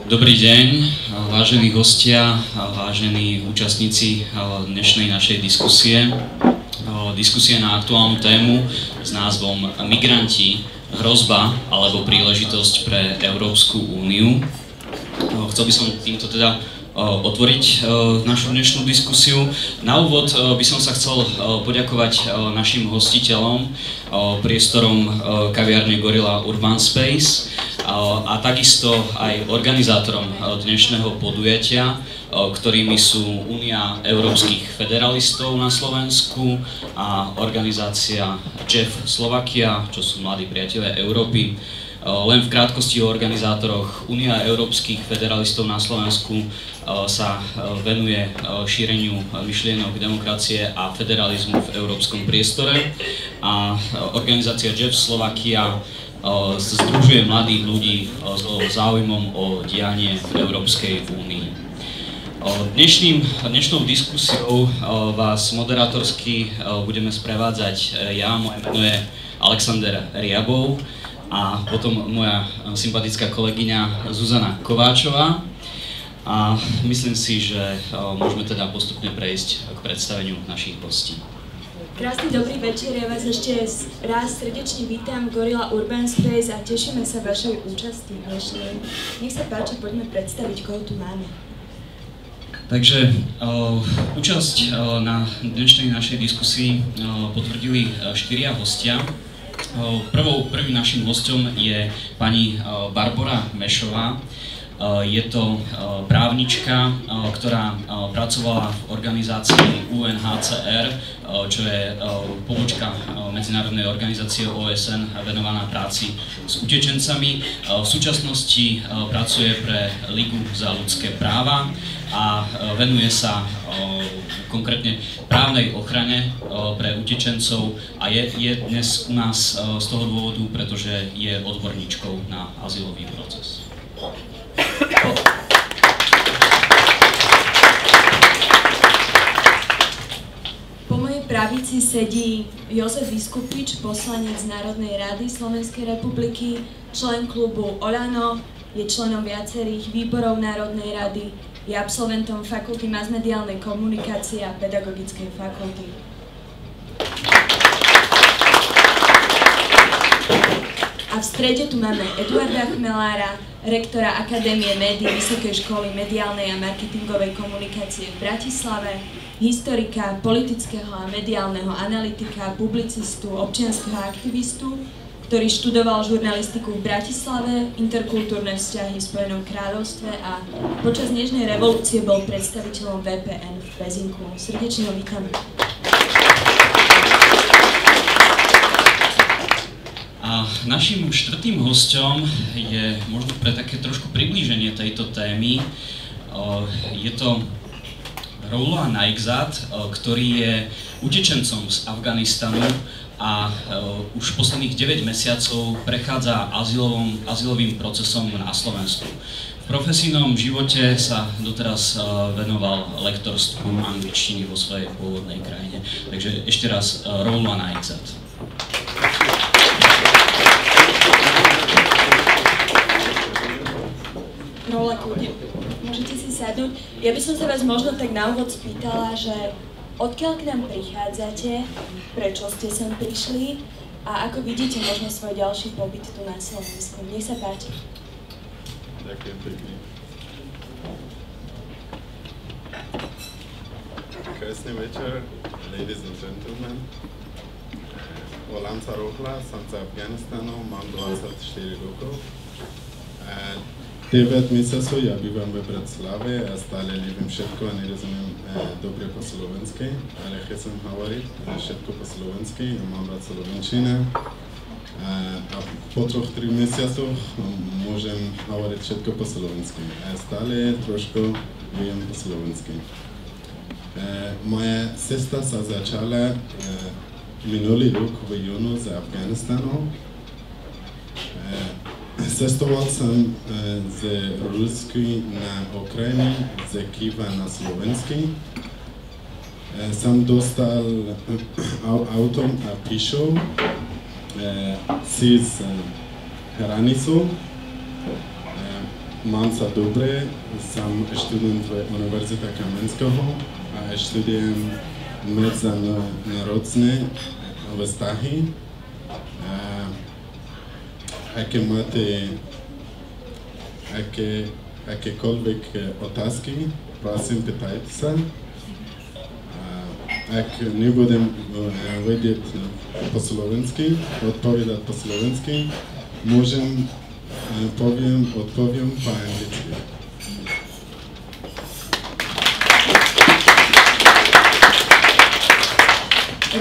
Dobrý deň, vážení hostia, vážení účastníci dnešnej našej diskusie. Diskusie na aktuálnu tému s názvom Migranti, hrozba alebo príležitosť pre Európsku úniu. Chcel by som týmto teda otvoriť našu dnešnú diskusiu. Na úvod by som sa chcel poďakovať našim hostiteľom, priestorom kaviárne Gorilla Urban Space a takisto aj organizátorom dnešného podujatia, ktorými sú Únia európskych federalistov na Slovensku a organizácia JEF Slovakia, čo sú mladí priatelia Európy. Len v krátkosti o organizátoroch. Únia európskych federalistov na Slovensku sa venuje šíreniu myšlienok demokracie a federalizmu v európskom priestore a organizácia JEF Slovakia združuje mladých ľudí so záujmom o dianie v Európskej únii. Dnešnou diskusiou vás moderátorsky budeme sprevádzať ja, moje meno je Alexander Riabov, a potom moja sympatická kolegyňa Zuzana Kováčová. A myslím si, že môžeme teda postupne prejsť k predstaveniu našich hostí. Krásny dobrý večer, ja vás ešte raz srdečne vítam v Gorilla Urban Space a tešíme sa vašej účasti dnešnej. Nech sa páči, poďme predstaviť, koho tu máme. Takže účasť na dnešnej našej diskusii potvrdili 4 hostia. Prvým našim hosťom je pani Barbora Mešová. Je to právnička, ktorá pracovala v organizácii UNHCR, čo je pobočka medzinárodnej organizácie OSN venovaná práci s utečencami. V súčasnosti pracuje pre Ligu za ľudské práva a venuje sa konkrétne právnej ochrane pre utečencov a je dnes u nás z toho dôvodu, pretože je odborníčkou na azylový proces. Po mojej pravici sedí Jozef Vyskupič, poslanec Národnej rady Slovenskej republiky, člen klubu Oľano, je členom viacerých výborov Národnej rady, je absolventom Fakulty masmediálnej komunikácie a Pedagogickej fakulty. A v strede tu máme Eduarda Chmelára, rektora Akadémie médií Vysokej školy mediálnej a marketingovej komunikácie v Bratislave, historika, politického a mediálneho analytika, publicistu, občianskeho aktivistu, ktorý študoval žurnalistiku v Bratislave, interkultúrne vzťahy v Spojenom kráľovstve a počas Nežnej revolúcie bol predstaviteľom VPN v Pezinku. Srdečne ho vítam. A našim štvrtým hosťom je možno pre také trošku priblíženie tejto témy. Je to Roulo Naigzat, ktorý je utečencom z Afganistanu a už posledných 9 mesiacov prechádza azylovým procesom na Slovensku. V profesijnom živote sa doteraz venoval lektorstvu angličtiny vo svojej pôvodnej krajine. Takže ešte raz Roulo Naigzat. Roule, kľudne. Môžete si sadnúť. Ja by som sa vás možno tak na úvod spýtala, že odkiaľ k nám prichádzate, prečo ste sem prišli a ako vidíte možno svoj ďalší pobyt tu na Slovensku. Nech sa páči. Ďakujem pekne. Krásny večer, ladies and gentlemen. Volám sa Rohla, som z Afganistanu, mám 24 rokov. 9 mesiacov ja bývam v Bratislave a stále neviem všetko a nerozumiem dobre po slovensky, ale chcem hovoriť všetko po slovensky, ja mám rád slovenčina a po 3 mesiacoch môžem hovoriť všetko po slovensky a stále trošku viem po slovensky. Moja cesta sa začala minulý rok v júnu z Afganistanu. Cestoval som z Rusky na Ukrajinu, z Kyjeva na Slovensky. Som dostal autom a píšou cez hranicu. mám sa dobre, som študent Univerzity Kamenského a študujem medzinárodné vzťahy. Aké máte akékoľvek otázky, prosím, pýtajte sa. Ak nebudem vedieť po slovensky, odpovedať po slovensky, odpoviem po anglicky.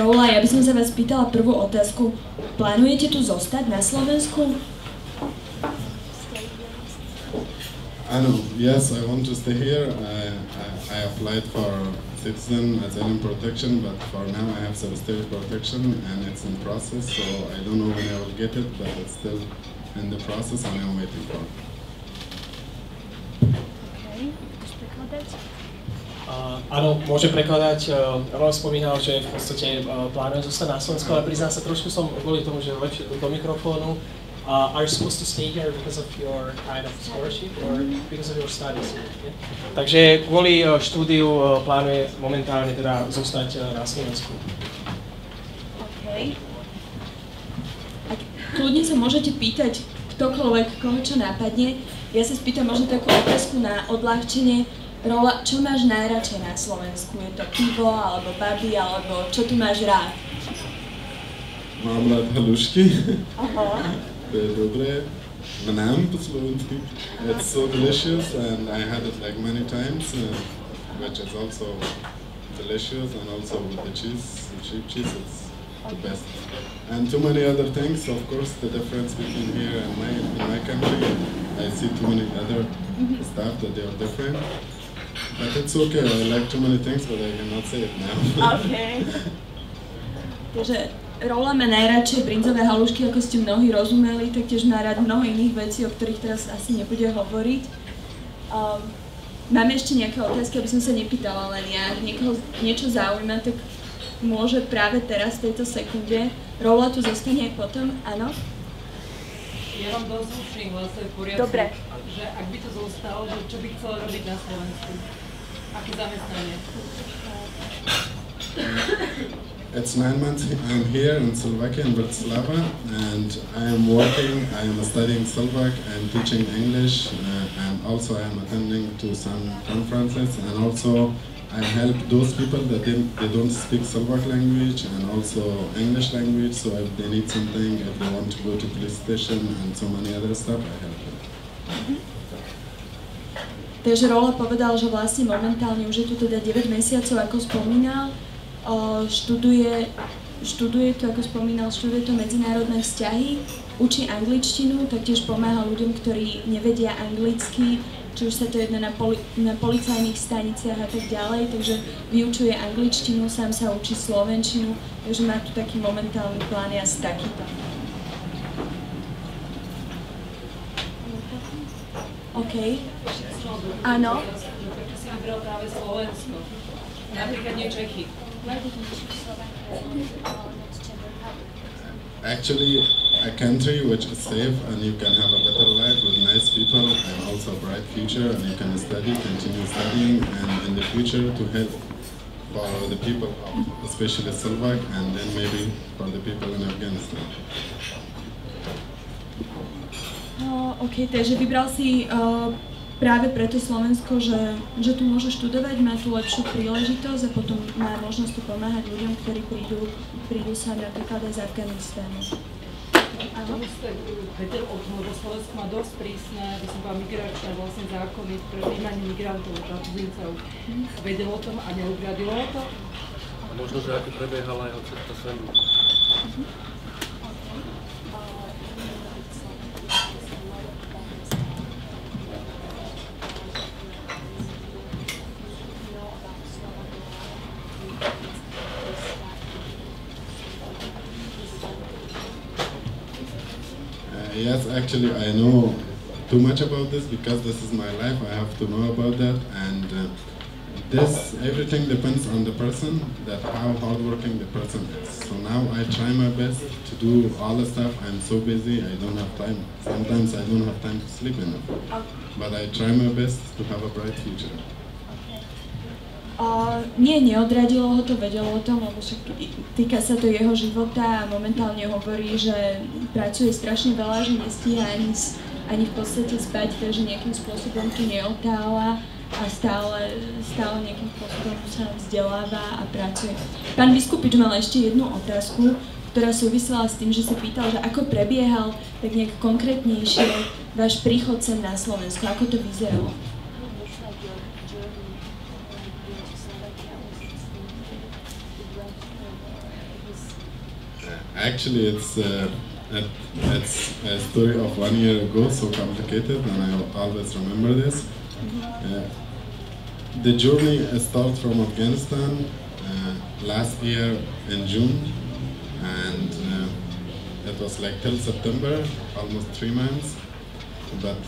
Roula, ja by som sa vás pýtala prvú otázku. Plánujete tu zostať na Slovensku? Ano, yes, I want to stay here. I applied for citizen asylum protection, but for now I have substitute protection and it's in process, so I don't know when I will get it, but it's still in the process and I'm waiting for it. Okay, môžeš prekladať? Áno, môžem prekladať. Rola spomínal, že v podstate plánuje zostať na Slovensku, ale priznám sa, trošku som kvôli tomu, že lepšie do mikrofónu. Are you supposed to stay here because of your kind of scholarship or because of your studies? Yeah? Takže kvôli štúdiu plánuje momentálne teda zostať na Slovensku. OK. Kľudne sa môžete pýtať ktokoľvek, koho čo nápadne. Ja sa spýtam možno takú otázku na odľahčenie. Rola, čo máš najradšej na Slovensku? Je to pivo, alebo baby, alebo čo tu máš rád? Mám rád halušky. Aha. To je dobré. Mnám po slovensky. It's so delicious and I had it like many times, which is also delicious, and also with the cheese, the cheap cheese, it's the best. And too many other things, of course, the difference between here and in my country, I see too many other stuff that they are different. But it's okay, I like too many things, but I cannot say it now. Okay. Takže Rola má najradšej brinzové halušky, ako ste mnohí rozumeli, taktiež má rád mnoho iných vecí, o ktorých teraz asi nebude hovoriť. Máme ešte nejaké otázky, aby som sa nepýtala, len ja, ak niekoho niečo zaujíma, tak môže práve teraz, v tejto sekunde. Rola tu zostane aj potom, áno? Ja vám dosť sluším, vlastne v poriadku. Dobre. Že ak by to zostalo, že čo by chcela robiť na Slovensku? Aké zamestnanie? It's 9 months I'm here in Slovakia, in Bratislava, and I am working, I am studying Slovak, I'm teaching English, and also I am attending to some conferences, and also I help those people that they don't speak Slovak language and also English language, so if they need something, if they want to go to police station and so many other stuff, I help them. Takže Rola povedal, že vlastne momentálne už je tu teda 9 mesiacov, ako spomínal. Študuje to, ako spomínal, študuje to medzinárodné vzťahy, učí angličtinu, taktiež pomáha ľuďom, ktorí nevedia anglicky, či už sa to jedná na policajných staniciach a tak ďalej, takže vyučuje angličtinu, sám sa učí slovenčinu, takže má tu taký momentálny plán asi takýto. OK. Áno. Prečo si vybral práve Slovensko? Napríklad nie Čechy. Actually, a country which is safe and you can have a better life with nice people and also a bright future, and you can continue studying, and in the future to help for the people, especially Slovak, and then maybe for the people in Afghanistan. OK, takže vybral si práve preto Slovensko, že tu môže študovať, má tu lepšiu príležitosť a potom má možnosť tu pomáhať ľuďom, ktorí prídu sa napríklad aj z Afganistánu. Tomu ste vedel o tom, lebo Slovensko má dosť prísne, by som povedala, migračné vlastne zákony pre príjmanie migrantov a cudzincov. Vedel o tom a neobradilo o to? A možno, že ako prebiehala jeho cesta sem. Yes, actually I know too much about this because this is my life. I have to know about that, and everything depends on the person, that how hardworking the person is. So now I try my best to do all the stuff. I'm so busy, I don't have time. Sometimes I don't have time to sleep enough. But I try my best to have a bright future. Nie, neodradilo ho to, vedelo o tom, lebo však týka sa to jeho života a momentálne hovorí, že pracuje strašne veľa, že nestíha ani v podstate spať, takže nejakým spôsobom tu neotála a stále nejakým spôsobom sa vzdeláva a pracuje. Pán Biskupič mal ešte jednu otázku, ktorá súvisela s tým, že sa pýtal, že ako prebiehal tak nejak konkrétnejšie váš príchod sem na Slovensku, ako to vyzeralo? Actually, it's a story of 1 year ago, so complicated, and I always remember this. The journey started from Afghanistan last year in June, and it was like till September, almost 3 months. But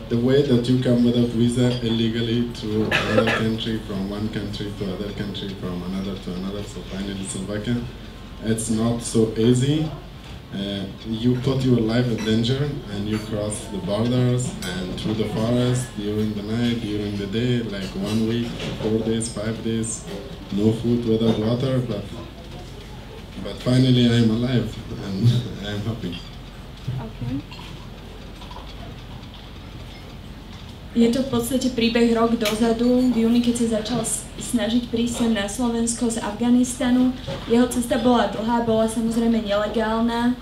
the way that you come without visa illegally to another country, from one country to another country, from another to another, so finally Slovakia, it's not so easy. You put your life in danger and you cross the borders and through the forest during the night, during the day, like 1 week, 4 days, 5 days, no food, without water, but finally I'm alive and I'm happy. Okay. Je to v podstate príbeh rok dozadu, v júni, keď sa začal snažiť prísť sem na Slovensko z Afganistanu. Jeho cesta bola dlhá, bola samozrejme nelegálna.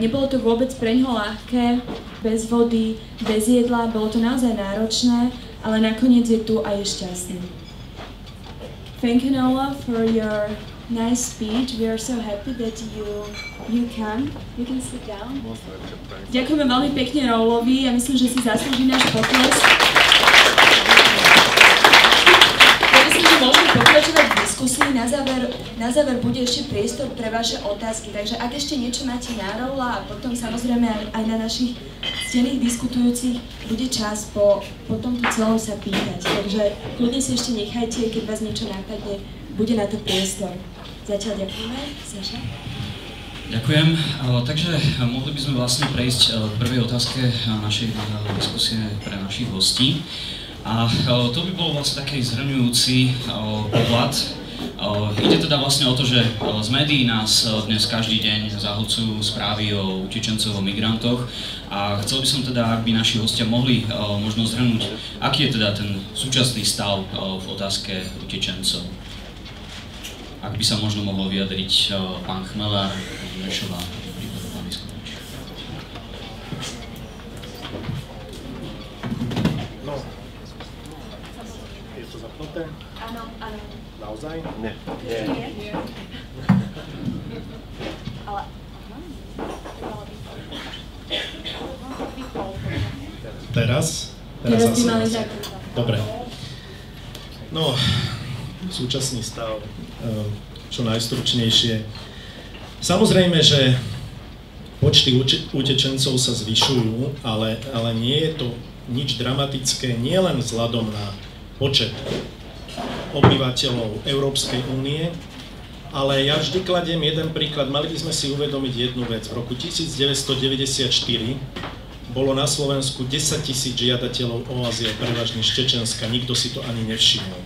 Nebolo to vôbec preňho ľahké, bez vody, bez jedla, bolo to naozaj náročné, ale nakoniec je tu a je šťastný. Thank you, Noah, for your nice speech. We are so happy that you come. You can sit down. Ďakujeme veľmi pekne Raulovi. Ja myslím, že si zaslúži náš potlesk. Ja myslím, že môžeme pokračovať v diskusii. Na záver bude ešte priestor pre vaše otázky. Takže ak ešte niečo máte na Raula a potom samozrejme aj na našich ctených diskutujúcich bude čas po tomto celom sa pýtať. Takže kľudne si ešte nechajte, keď vás niečo napadne, bude na to priestor. Zatiaľ ďakujeme. Saša? Ďakujem. Takže mohli by sme vlastne prejsť k prvej otázke našej diskusie pre našich hostí. A to by bol vlastne taký zhrňujúci pohľad. Ide teda vlastne o to, že z médií nás dnes každý deň zahlcujú správy o utečencoch, o migrantoch a chcel by som teda, ak by naši hostia mohli možno zhrnúť, aký je teda ten súčasný stav v otázke utečencov. Ak by sa možno mohol vyjadriť pán Chmelár, pán Rešová, pán Biskupič. No, je to zapnuté? Áno, áno. Naozaj? Nie. Nie. Ale... Teraz? Teraz by mali zakúť. Dobre. No, súčasný stav, čo najstručnejšie. Samozrejme, že počty utečencov sa zvyšujú, ale nie je to nič dramatické, nie len vzhľadom na počet obyvateľov Európskej únie, ale ja vždy kladiem jeden príklad. Mali by sme si uvedomiť jednu vec. V roku 1994 bolo na Slovensku 10 000 žiadateľov o azyl, prevažne z Čečenska, nikto si to ani nevšimol.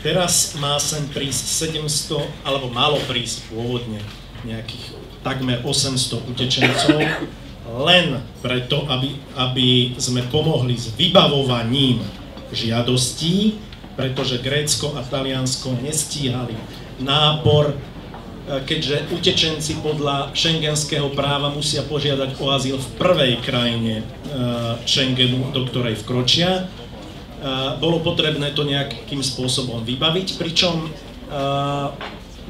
Teraz má sem prísť 700, alebo malo prísť pôvodne nejakých takmer 800 utečencov, len preto, aby sme pomohli s vybavovaním žiadostí, pretože Grécko a Taliansko nestíhali nábor, keďže utečenci podľa schengenského práva musia požiadať o azyl v prvej krajine Schengenu, do ktorej vkročia. Bolo potrebné to nejakým spôsobom vybaviť, pričom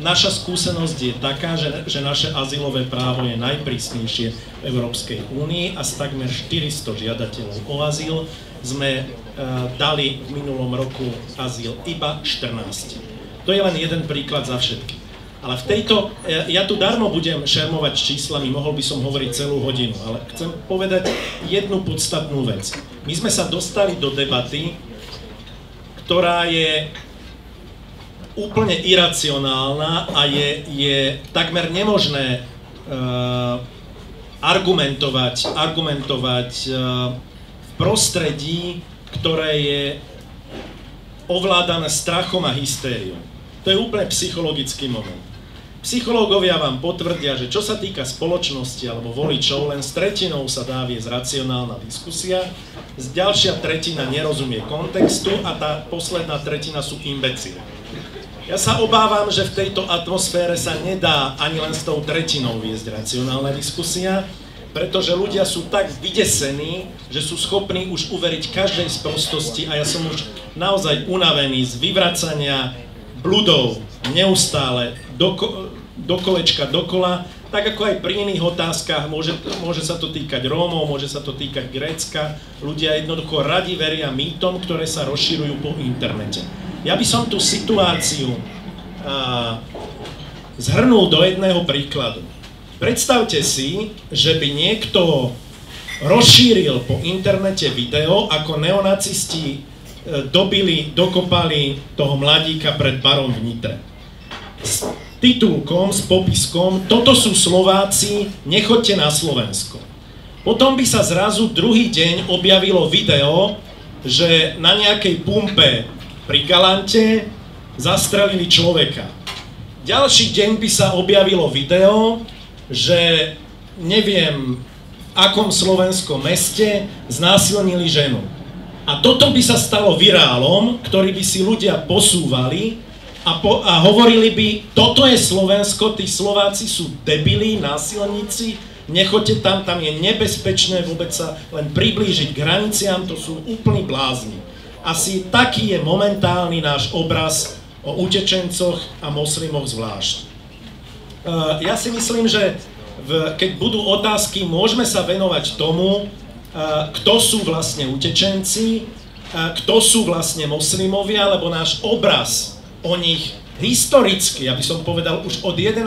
naša skúsenosť je taká, že naše azylové právo je najprísnejšie v Európskej únii a z takmer 400 žiadateľov o azyl sme dali v minulom roku azyl iba 14. To je len jeden príklad za všetky. Ale ja tu darmo budem šermovať číslami, mohol by som hovoriť celú hodinu, ale chcem povedať jednu podstatnú vec. My sme sa dostali do debaty ktorá je úplne iracionálna a je takmer nemožné argumentovať v prostredí, ktoré je ovládané strachom a hystériou. To je úplne psychologický moment. Psychológovia vám potvrdia, že čo sa týka spoločnosti alebo voličov, len s tretinou sa dá viesť racionálna diskusia, ďalšia tretina nerozumie kontextu a tá posledná tretina sú imbecili. Ja sa obávam, že v tejto atmosfére sa nedá ani len s tou tretinou viesť racionálna diskusia, pretože ľudia sú tak vydesení, že sú schopní už uveriť každej sprostosti a ja som už naozaj unavený z vyvracania bludov neustále do kolečka dokola, tak ako aj pri iných otázkach, môže sa to týkať Rómov, môže sa to týkať Grécka, ľudia jednoducho radi veria mýtom, ktoré sa rozširujú po internete. Ja by som tú situáciu zhrnul do jedného príkladu. Predstavte si, že by niekto rozšíril po internete video, ako neonacisti dokopali toho mladíka pred barom v Nitre. S titulkom, s popiskom, toto sú Slováci, nechoďte na Slovensko. Potom by sa zrazu druhý deň objavilo video, že na nejakej pumpe pri Galante zastrelili človeka. Ďalší deň by sa objavilo video, že neviem v akom slovenskom meste znásilnili ženu. A toto by sa stalo virálom, ktorý by si ľudia posúvali a hovorili by, toto je Slovensko, tí Slováci sú debili, násilníci, nechoďte tam, tam je nebezpečné vôbec sa len priblížiť k hraniciam, to sú úplní blázni. Asi taký je momentálny náš obraz o utečencoch a moslimoch zvlášť. Ja si myslím, že keď budú otázky, môžeme sa venovať tomu, kto sú vlastne utečenci, kto sú vlastne moslimovia, lebo náš obraz o nich historicky, aby som povedal, už od 11.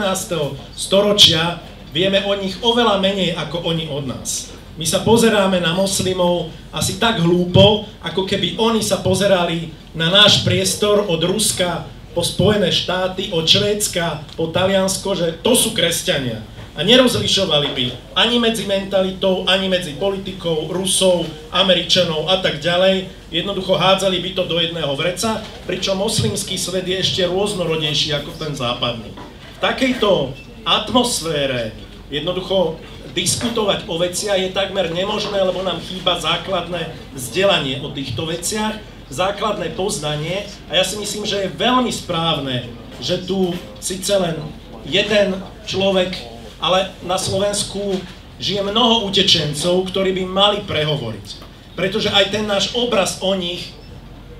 storočia vieme o nich oveľa menej ako oni od nás. My sa pozeráme na moslimov asi tak hlúpo, ako keby oni sa pozerali na náš priestor od Ruska po Spojené štáty, od Švédska po Taliansko, že to sú kresťania. A nerozlišovali by ani medzi mentalitou, ani medzi politikou, Rusov, Američanov a tak ďalej. Jednoducho hádzali by to do jedného vreca, pričom moslimský svet je ešte rôznorodnejší ako ten západný. V takejto atmosfére jednoducho diskutovať o veciach je takmer nemožné, lebo nám chýba základné vzdelanie o týchto veciach, základné poznanie a ja si myslím, že je veľmi správne, že tu síce len jeden človek, ale na Slovensku žije mnoho utečencov, ktorí by mali prehovoriť. Pretože aj ten náš obraz o nich,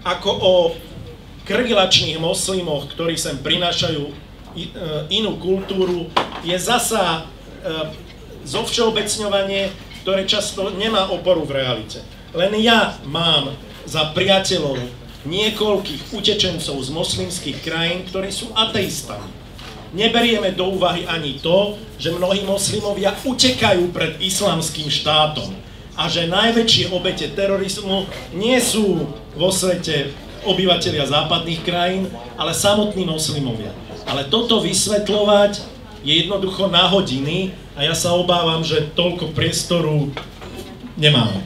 ako o krvilačných moslimoch, ktorí sem prinášajú inú kultúru, je zasa zovšeobecňovanie, ktoré často nemá oporu v realite. Len ja mám za priateľov niekoľkých utečencov z moslimských krajín, ktorí sú ateistami. Neberieme do úvahy ani to, že mnohí moslimovia utekajú pred islamským štátom a že najväčšie obete terorizmu nie sú vo svete obyvatelia západných krajín, ale samotní moslimovia. Ale toto vysvetľovať je jednoducho na hodiny a ja sa obávam, že toľko priestoru nemáme.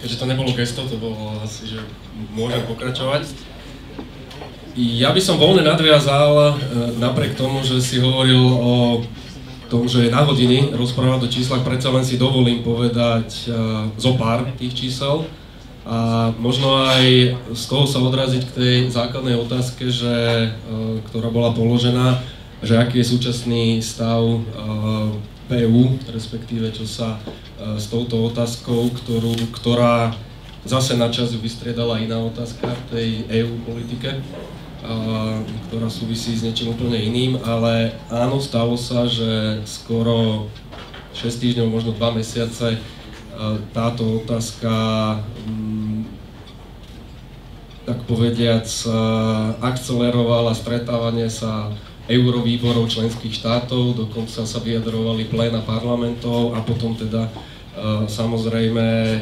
Keďže to nebolo gesto, to bolo asi, že môžem pokračovať. Ja by som voľne nadviazal, napriek tomu, že si hovoril o tom, že je na hodiny rozprávať o číslach, predsa len si dovolím povedať zo pár tých čísel a možno aj z toho sa odraziť k tej základnej otázke, ktorá bola položená, že aký je súčasný stav PÚ, respektíve čo sa s touto otázkou, ktorá zase na čas vystriedala iná otázka v tej EU politike, ktorá súvisí s niečím úplne iným, ale áno, stalo sa, že skoro 6 týždňov, možno 2 mesiace táto otázka, tak povediac, akcelerovala stretávanie sa eurovýborov členských štátov, dokonca sa vyjadrovali pléna parlamentov a potom teda samozrejme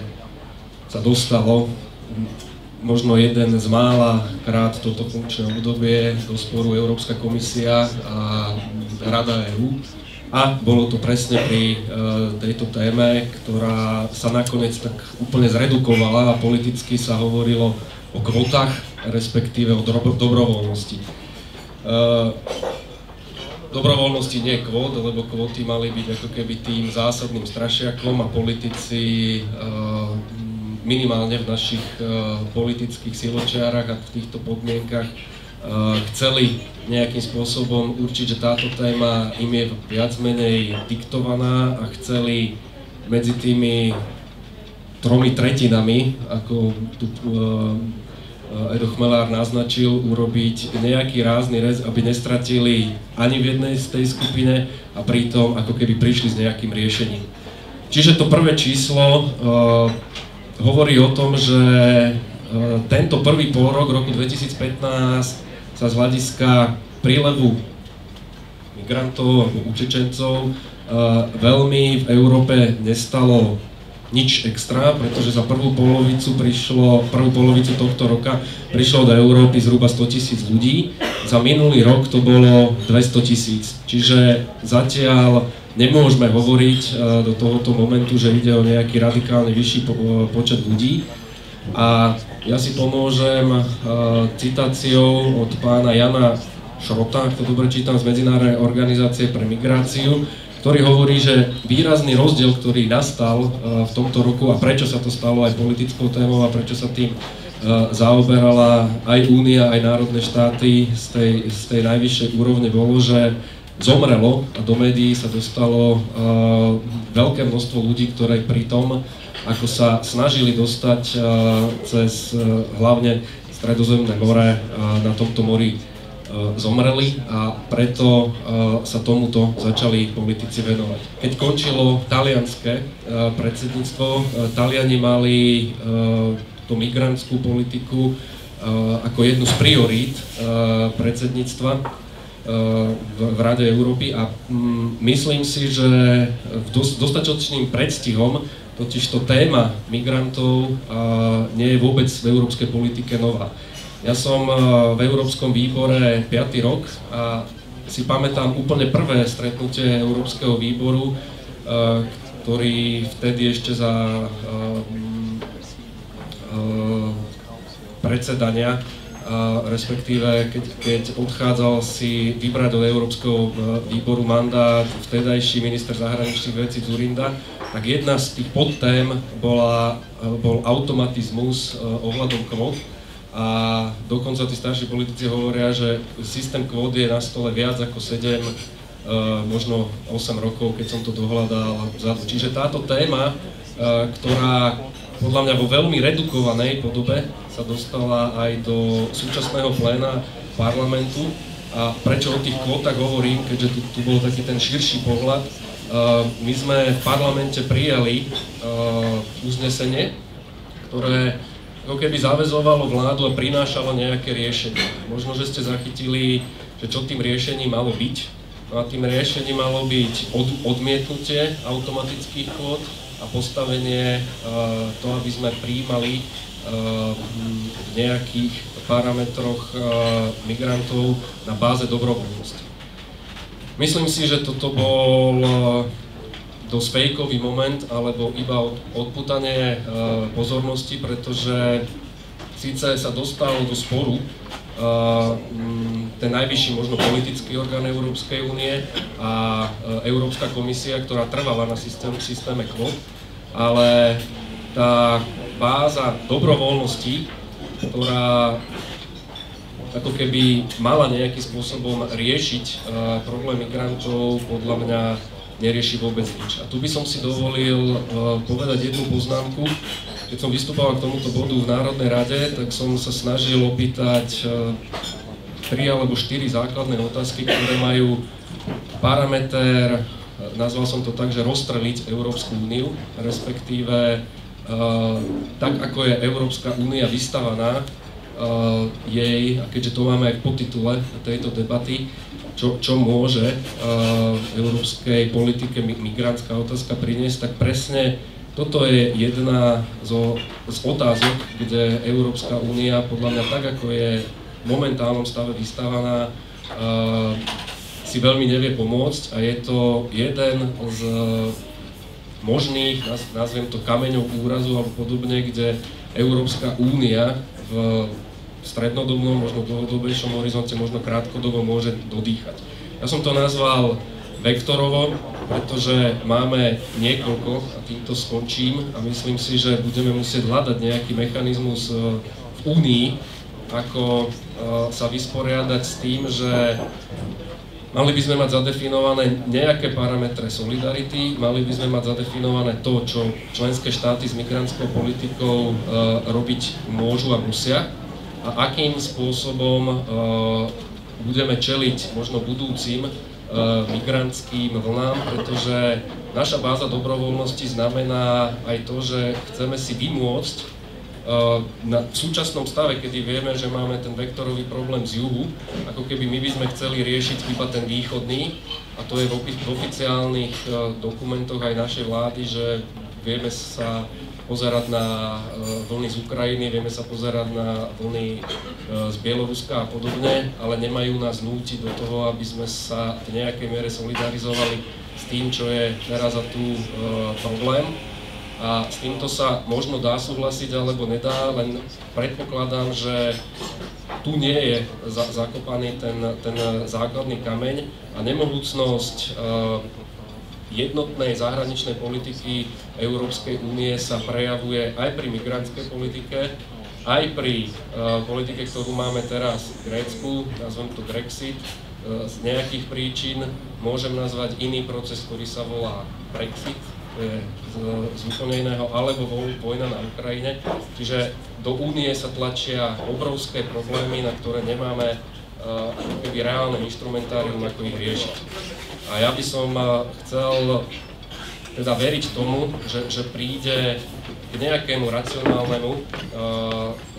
sa dostalo možno jeden z mála krát toto funkčné obdobie do sporu Európska komisia a Rada EÚ. A bolo to presne pri tejto téme, ktorá sa nakoniec tak úplne zredukovala a politicky sa hovorilo o kvotách, respektíve o dobrovoľnosti. Dobrovoľnosti nie kvót, lebo kvóty mali byť ako keby tým zásadným strašiakom a politici minimálne v našich politických siločiarach a v týchto podmienkach chceli nejakým spôsobom určiť, že táto téma im je viac menej diktovaná a chceli medzi tými 3/3, ako tu Edo Chmelár naznačil, urobiť nejaký rázny rez, aby nestratili ani v jednej z tej skupine a pritom ako keby prišli s nejakým riešením. Čiže to prvé číslo hovorí o tom, že tento prvý pôrok roku 2015 sa z hľadiska prílevu migrantov alebo utečencov veľmi v Európe nestalo nič extra, pretože za prvú polovicu tohto roka prišlo do Európy zhruba 100 000 ľudí. Za minulý rok to bolo 200 000. Čiže zatiaľ nemôžeme hovoriť do tohoto momentu, že ide o nejaký radikálne vyšší počet ľudí. A ja si pomôžem citáciou od pána Jana Šrota, ak to dobre čítam, z Medzinárodnej organizácie pre migráciu, ktorý hovorí, že výrazný rozdiel, ktorý nastal v tomto roku a prečo sa to stalo aj politickou témou a prečo sa tým zaoberala aj Únia, aj národné štáty z tej najvyššej úrovne, bolo, že zomrelo a do médií sa dostalo veľké množstvo ľudí, ktoré pri tom, ako sa snažili dostať cez hlavne Stredozemné more, na tomto mori zomreli a preto sa tomuto začali politici venovať. Keď končilo talianske predsedníctvo, Taliani mali tú migrantskú politiku ako jednu z priorít predsedníctva v Rade Európy a myslím si, že dostatočným predstihom totižto téma migrantov nie je vôbec v európskej politike nová. Ja som v Európskom výbore 5. rok a si pamätám úplne prvé stretnutie Európskeho výboru, ktorý vtedy ešte za predsedania, respektíve keď odchádzal si vybrať do Európskeho výboru mandát vtedajší minister zahraničných vecí Dzurinda, tak jedna z tých podtém bol automatizmus ohľadom kvót. A dokonca tí starší politici hovoria, že systém kvót je na stole viac ako 7, možno 8 rokov, keď som to dohľadal vzadu. Čiže táto téma, ktorá podľa mňa vo veľmi redukovanej podobe sa dostala aj do súčasného pléna parlamentu. A prečo o tých kvótach hovorím, keďže tu bol taký ten širší pohľad. My sme v parlamente prijali uznesenie, ktoré ako keby zaväzovalo vládu a prinášalo nejaké riešenie. Možno, že ste zachytili, že čo tým riešením malo byť. No a tým riešením malo byť odmietnutie automatických kvót a postavenie to, aby sme prijímali v nejakých parametroch migrantov na báze dobrovoľnosti. Myslím si, že toto bol dosť fejkový moment, alebo iba odpútanie pozornosti, pretože síce sa dostalo do sporu ten najvyšší možno politický orgán Európskej únie a Európska komisia, ktorá trvala na systéme kvót, ale tá báza dobrovoľnosti, ktorá ako keby mala nejakým spôsobom riešiť problém migrantov, podľa mňa nerieši vôbec nič. A tu by som si dovolil povedať jednu poznámku. Keď som vystupoval k tomuto bodu v Národnej rade, tak som sa snažil opýtať 3 alebo 4 základné otázky, ktoré majú parameter, nazval som to tak, že rozstreliť Európsku úniu, respektíve tak, ako je Európska únia vystavaná, jej, a keďže to máme aj v podtitule tejto debaty, čo môže európskej politike migrantská otázka priniesť, tak presne toto je jedna z otázok, kde Európska únia podľa mňa tak, ako je v momentálnom stave vystávaná, si veľmi nevie pomôcť a je to jeden z možných, nazviem to kameňov úrazu alebo podobne, kde Európska únia v strednodobnom, možno dlhodobejšom horizonte, možno krátkodobo môže dodýchať. Ja som to nazval vektorovo, pretože máme niekoľko, a týmto skončím, a myslím si, že budeme musieť hľadať nejaký mechanizmus v Únii, ako sa vysporiadať s tým, že mali by sme mať zadefinované nejaké parametre solidarity, mali by sme mať zadefinované to, čo členské štáty s migrantskou politikou robiť môžu a musia, a akým spôsobom budeme čeliť možno budúcim migrantským vlnám, pretože naša báza dobrovoľnosti znamená aj to, že chceme si vymôcť v súčasnom stave, kedy vieme, že máme ten vektorový problém z juhu, ako keby my by sme chceli riešiť iba ten východný, a to je v oficiálnych dokumentoch aj našej vlády, že vieme sa pozerať na vlny z Ukrajiny, vieme sa pozerať na vlny z Bieloruska a podobne, ale nemajú nás nútiť do toho, aby sme sa v nejakej miere solidarizovali s tým, čo je teraz a tu problém. A s týmto sa možno dá súhlasiť alebo nedá, len predpokladám, že tu nie je zakopaný ten základný kameň a nemohúcnosť jednotnej zahraničnej politiky Európskej únie sa prejavuje aj pri migrantskej politike, aj pri politike, ktorú máme teraz v Grécku, nazvem to Brexit. Z nejakých príčin môžem nazvať iný proces, ktorý sa volá Brexit, z úplne iného, alebo vojna na Ukrajine. Čiže do únie sa tlačia obrovské problémy, na ktoré nemáme keby reálne inštrumentárium, ako ich riešiť. A ja by som chcel teda veriť tomu, že príde k nejakému racionálnemu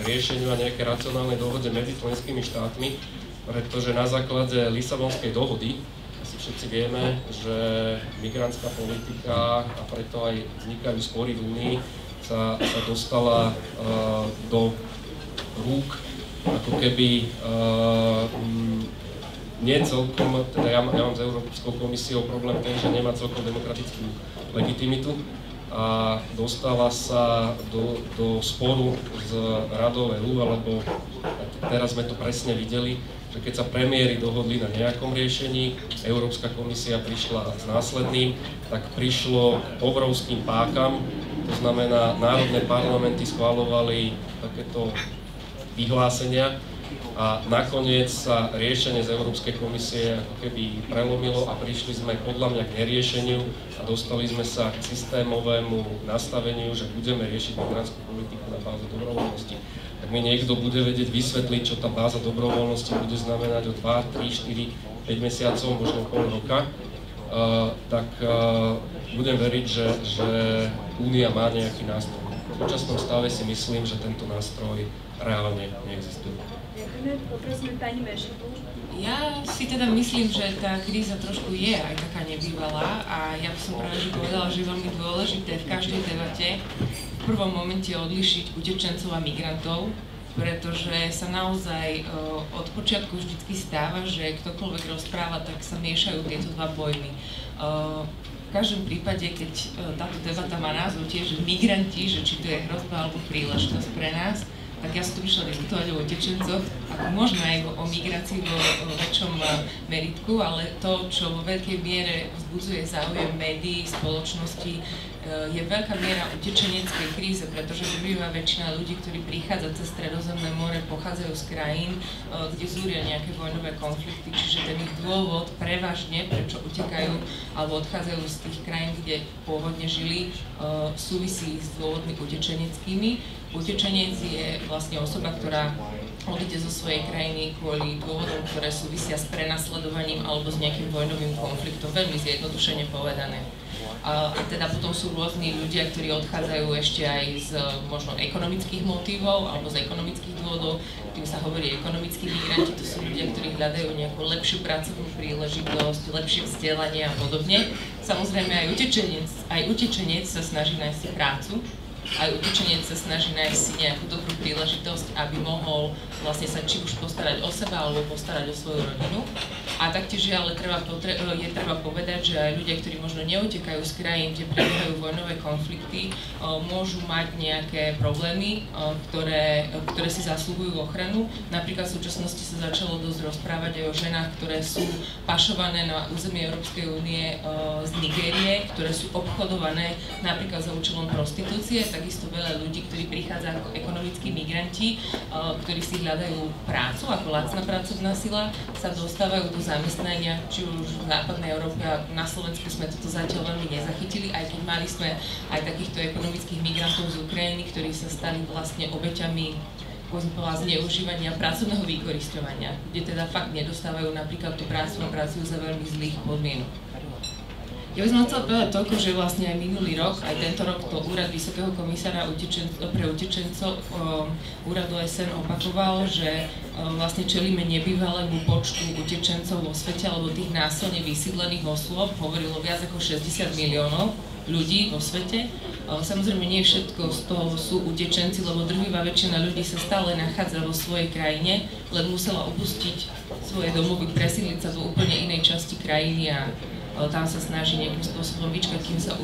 riešeniu a nejaké racionálnej dohode medzi členskými štátmi, pretože na základe Lisabonskej dohody asi všetci vieme, že migrantská politika, a preto aj vznikajú spory v Únii, sa dostala do rúk ako keby nie celkom, teda ja mám s Európskou komisiou problém ten, že nemá celkom demokratickú legitimitu a dostala sa do sporu s Radou EU, alebo teraz sme to presne videli, že keď sa premiéri dohodli na nejakom riešení, Európska komisia prišla s následným, tak prišlo k obrovským pákam, to znamená, národné parlamenty schvaľovali takéto vyhlásenia a nakoniec sa riešenie z Európskej komisie ako keby prelomilo a prišli sme podľa mňa k neriešeniu a dostali sme sa k systémovému nastaveniu, že budeme riešiť migrantskú politiku na báze dobrovoľnosti. Tak mi niekto bude vedieť vysvetliť, čo tá báza dobrovoľnosti bude znamenať o 2, 3, 4, 5 mesiacov, možno pol roka, tak budem veriť, že Únia má nejaký nástroj. V súčasnom stave si myslím, že tento nástroj reálne neexistuje. Ďakujeme, poprosíme pani Meršovú. Ja si teda myslím, že tá kríza trošku je aj taká nebývalá a ja by som práve povedala, že je veľmi dôležité v každej debate v prvom momente odlišiť utečencov a migrantov, pretože sa naozaj od počiatku vždycky stáva, že ktokoľvek rozpráva, tak sa miešajú tieto dva pojmy. V každom prípade, keď táto debata má názov tiež migranti, že či to je hrozba alebo príležitosť pre nás, tak ja som tu prišla diskutovať o utečencoch, ako možno aj o migrácii vo väčšom meritku, ale to, čo vo veľkej miere vzbudzuje záujem médií, spoločnosti, je veľká miera utečeneckej kríze, pretože drvivá väčšina ľudí, ktorí prichádza cez Stredozemné more, pochádzajú z krajín, kde zúria nejaké vojnové konflikty, čiže ten ich dôvod prevažne, prečo utekajú alebo odchádzajú z tých krajín, kde pôvodne žili, súvisí s dôvodmi utečeneckými. Utečenec je vlastne osoba, ktorá odíde zo svojej krajiny kvôli dôvodom, ktoré súvisia s prenasledovaním alebo s nejakým vojnovým konfliktom, veľmi zjednodušene povedané. A teda potom sú rôzni ľudia, ktorí odchádzajú ešte aj z možno ekonomických motivov alebo z ekonomických dôvodov, tým sa hovorí ekonomickí migranti, to sú ľudia, ktorí hľadajú nejakú lepšiu pracovnú príležitosť, lepšie vzdelanie a podobne. Samozrejme aj utečenec sa snaží nájsť si prácu, aj utečenec sa snaží nájsť si nejakú dobrú príležitosť, aby mohol vlastne sa či už postarať o seba alebo postarať o svoju rodinu. A taktiež ale treba povedať, že aj ľudia, ktorí možno neutekajú z krajín, kde prebiehajú vojnové konflikty, môžu mať nejaké problémy, ktoré si zasluhujú ochranu. Napríklad v súčasnosti sa začalo dosť rozprávať aj o ženách, ktoré sú pašované na území Európskej únie z Nigérie, ktoré sú obchodované napríklad za účelom prostitúcie. Takisto veľa ľudí, ktorí prichádzajú ako ekonomickí migranti, ktorí si hľadajú prácu ako lacná pracovná sila, sa dostávajú do zamestnania, či už v západnej Európe a na Slovensku sme toto zatiaľ veľmi nezachytili, aj keď mali sme aj takýchto ekonomických migrantov z Ukrajiny, ktorí sa stali vlastne obeťami zneužívania pracovného vykorisťovania, kde teda fakt nedostávajú napríklad tú prácu a pracujú za veľmi zlých podmienok. Ja by som chcela povedať toľko, že vlastne aj minulý rok, aj tento rok to úrad Vysokého komisára pre utečencov úrad OSN opakoval, že vlastne čelíme nebývalému počtu utečencov vo svete alebo tých násilne vysídlených osôb, hovorilo viac ako 60 miliónov ľudí vo svete. Samozrejme nie všetko z toho sú utečenci, lebo drvivá väčšina ľudí sa stále nachádza vo svojej krajine, len musela opustiť svoje domovy, presídliť sa do úplne inej časti krajiny a tam sa snaží nejakým spôsobom vyčkať, kým sa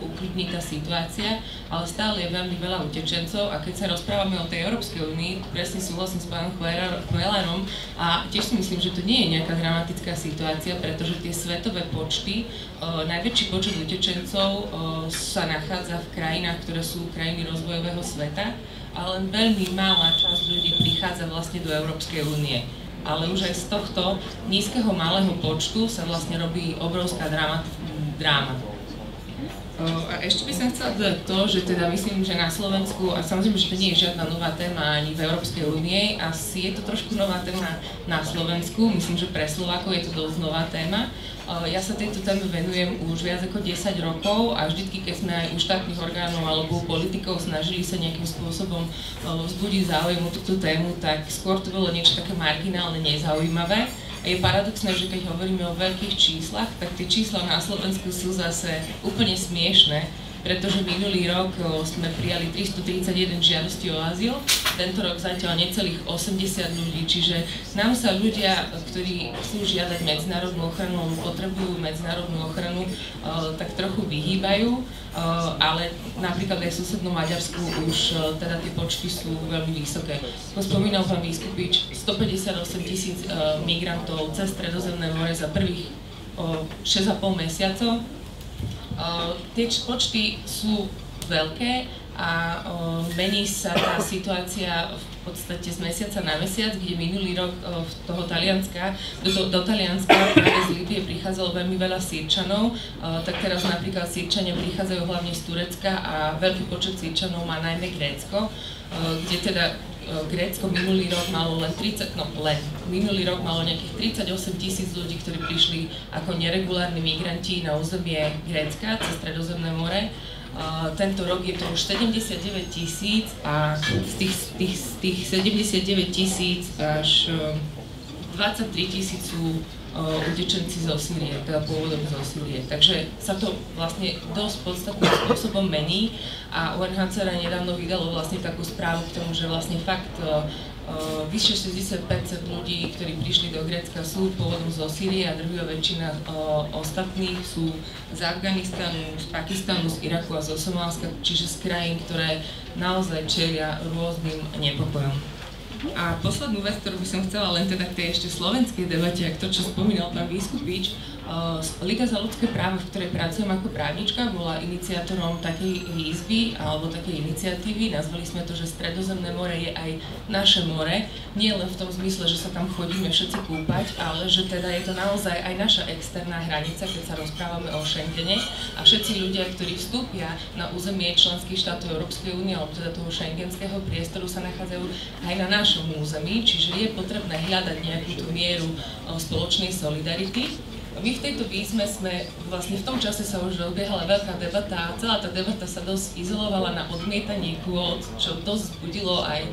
uklidní tá situácia, ale stále je veľmi veľa utečencov a keď sa rozprávame o tej Európskej únii, presne súhlasím s pánom Chmelarom a tiež si myslím, že to nie je nejaká dramatická situácia, pretože tie svetové počty, najväčší počet utečencov sa nachádza v krajinách, ktoré sú krajiny rozvojového sveta, ale len veľmi malá časť ľudí prichádza vlastne do Európskej únie. Ale už aj z tohto nízkeho malého počtu sa vlastne robí obrovská dráma. A ešte by som chcela dodať to, že teda myslím, že na Slovensku, a samozrejme, že to nie je žiadna nová téma ani v Európskej únie, asi je to trošku nová téma na Slovensku, myslím, že pre Slovákov je to dosť nová téma. Ja sa tejto téme venujem už viac ako 10 rokov a vždycky, keď sme aj u štátnych orgánov alebo politikov snažili sa nejakým spôsobom vzbudiť záujem o túto tému, tak skôr to bolo niečo také marginálne, nezaujímavé. A je paradoxné, že keď hovoríme o veľkých číslach, tak tie čísla na Slovensku sú zase úplne smiešné, pretože minulý rok sme prijali 331 žiadostí o azyl, tento rok zatiaľ necelých 80 ľudí, čiže nám sa ľudia, ktorí chcú žiadať medzinárodnú ochranu alebo potrebujú medzinárodnú ochranu, tak trochu vyhýbajú, ale napríklad aj v susednom Maďarsku už teda tie počty sú veľmi vysoké. Ako spomínal pán Vyskupič, 158 000 migrantov cez Stredozemné more za prvých 6,5 mesiacov. Tie počty sú veľké a mení sa tá situácia v podstate z mesiaca na mesiac, kde minulý rok do Talianska práve z Líbie prichádzalo veľmi veľa Sýrčanov, tak teraz napríklad Sýrčania prichádzajú hlavne z Turecka a veľký počet Sýrčanov má najmä Grécko, kde teda Grécko minulý rok malo minulý rok malo nejakých 38 000 ľudí, ktorí prišli ako neregulárni migranti na územie Grécka cez Stredozemné more. Tento rok je to už 79 000 a z tých 79 000 až 23 000 sú utečenci zo Sýrie, teda pôvodom zo Sýrie. Takže sa to vlastne dosť podstatným spôsobom mení a UNHCR nedávno vydalo vlastne takú správu k tomu, že vlastne fakt vyše 60% ľudí, ktorí prišli do Grécka, sú pôvodom zo Sýrie a drvivá väčšina ostatných sú z Afganistanu, z Pakistanu, z Iraku a zo Somálska, čiže z krajín, ktoré naozaj čelia rôznym nepokojom. A poslednú vec, ktorú by som chcela len teda k tej ešte slovenskej debate, ak to, čo spomínal pán Vyskupič, Liga za ľudské práva, v ktorej pracujem ako právnička, bola iniciátorom takej výzvy alebo takej iniciatívy. Nazvali sme to, že Stredozemné more je aj naše more. Nie len v tom zmysle, že sa tam chodíme všetci kúpať, ale že teda je to naozaj aj naša externá hranica, keď sa rozprávame o Schengene. A všetci ľudia, ktorí vstúpia na územie členských štátov Európskej únie alebo teda toho schengenského priestoru, sa nachádzajú aj na našom území, čiže je potrebné hľadať nejakú tú mieru spoločnej solidarity. My v tejto výzve sme vlastne v tom čase sa už rozbiehala veľká debata a celá tá debata sa dosť izolovala na odmietanie kvót, čo dosť vzbudilo aj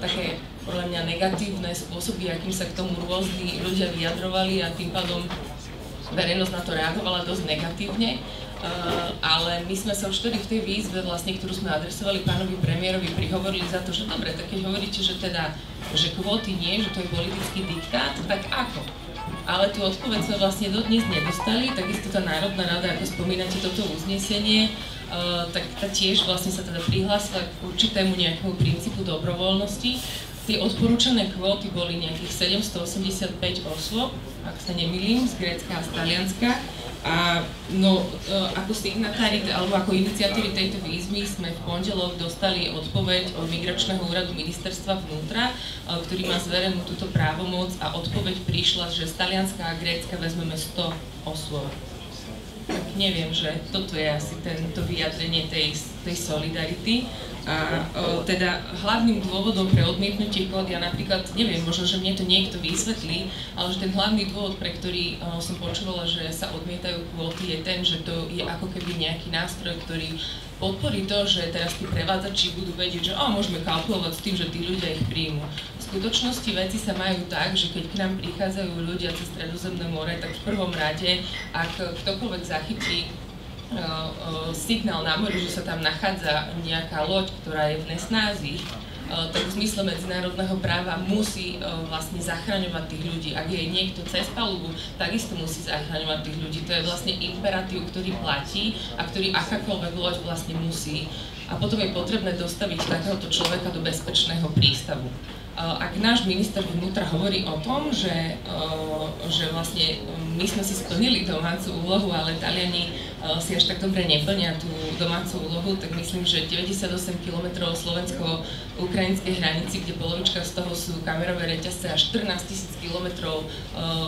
také podľa mňa negatívne spôsoby, akým sa k tomu rôzni ľudia vyjadrovali a tým pádom verejnosť na to reagovala dosť negatívne. Ale my sme sa už vtedy v tej výzve, vlastne, ktorú sme adresovali pánovi premiérovi, prihovorili za to, že dobre, tak keď hovoríte, že kvóty nie, že to je politický diktát, tak ako? Ale tú odpoveď sme vlastne dodnes nedostali, takisto tá Národná rada, ako spomínate toto uznesenie, tak tá tiež vlastne sa teda prihlásila k určitému nejakému princípu dobrovoľnosti. Tie odporúčané kvóty boli nejakých 785 osôb, ak sa nemýlim, z Grécka a z Talianska. A ako signatári, alebo ako iniciatíry tejto výzvy sme v pondelok dostali odpoveď od Migračného úradu ministerstva vnútra, ktorý má zverenú túto právomoc a odpoveď prišla, že z Talianska a Grécka vezmeme 100 osôb. Tak neviem, že toto je asi to vyjadrenie tej solidarity. A teda hlavným dôvodom pre odmietnutie kvót, ja napríklad neviem, možno, že mne to niekto vysvetlí, ale že ten hlavný dôvod, pre ktorý som počúvala, že sa odmietajú kvóty, je ten, že to je ako keby nejaký nástroj, ktorý podporí to, že teraz tí prevádzači budú vedieť, že môžeme kalkulovať s tým, že tí ľudia ich príjmu. V skutočnosti veci sa majú tak, že keď k nám prichádzajú ľudia cez Stredozemné more, tak v prvom rade, ak ktokoľvek zachytí signál na mori, že sa tam nachádza nejaká loď, ktorá je v nesnázi, tak v zmysle medzinárodného práva musí vlastne zachraňovať tých ľudí. Ak je niekto cez palubu, takisto musí zachraňovať tých ľudí. To je vlastne imperatív, ktorý platí a ktorý akákoľvek loď vlastne musí. A potom je potrebné dostaviť takéhoto človeka do bezpečného prístavu. Ak náš minister vnútra hovorí o tom, že vlastne my sme si splnili domácu úlohu, ale Taliani si až tak dobre neplnia tú domácu úlohu, tak myslím, že 98 km slovensko-ukrajinskej hranici, kde polovička z toho sú kamerové reťazce a 14 000 km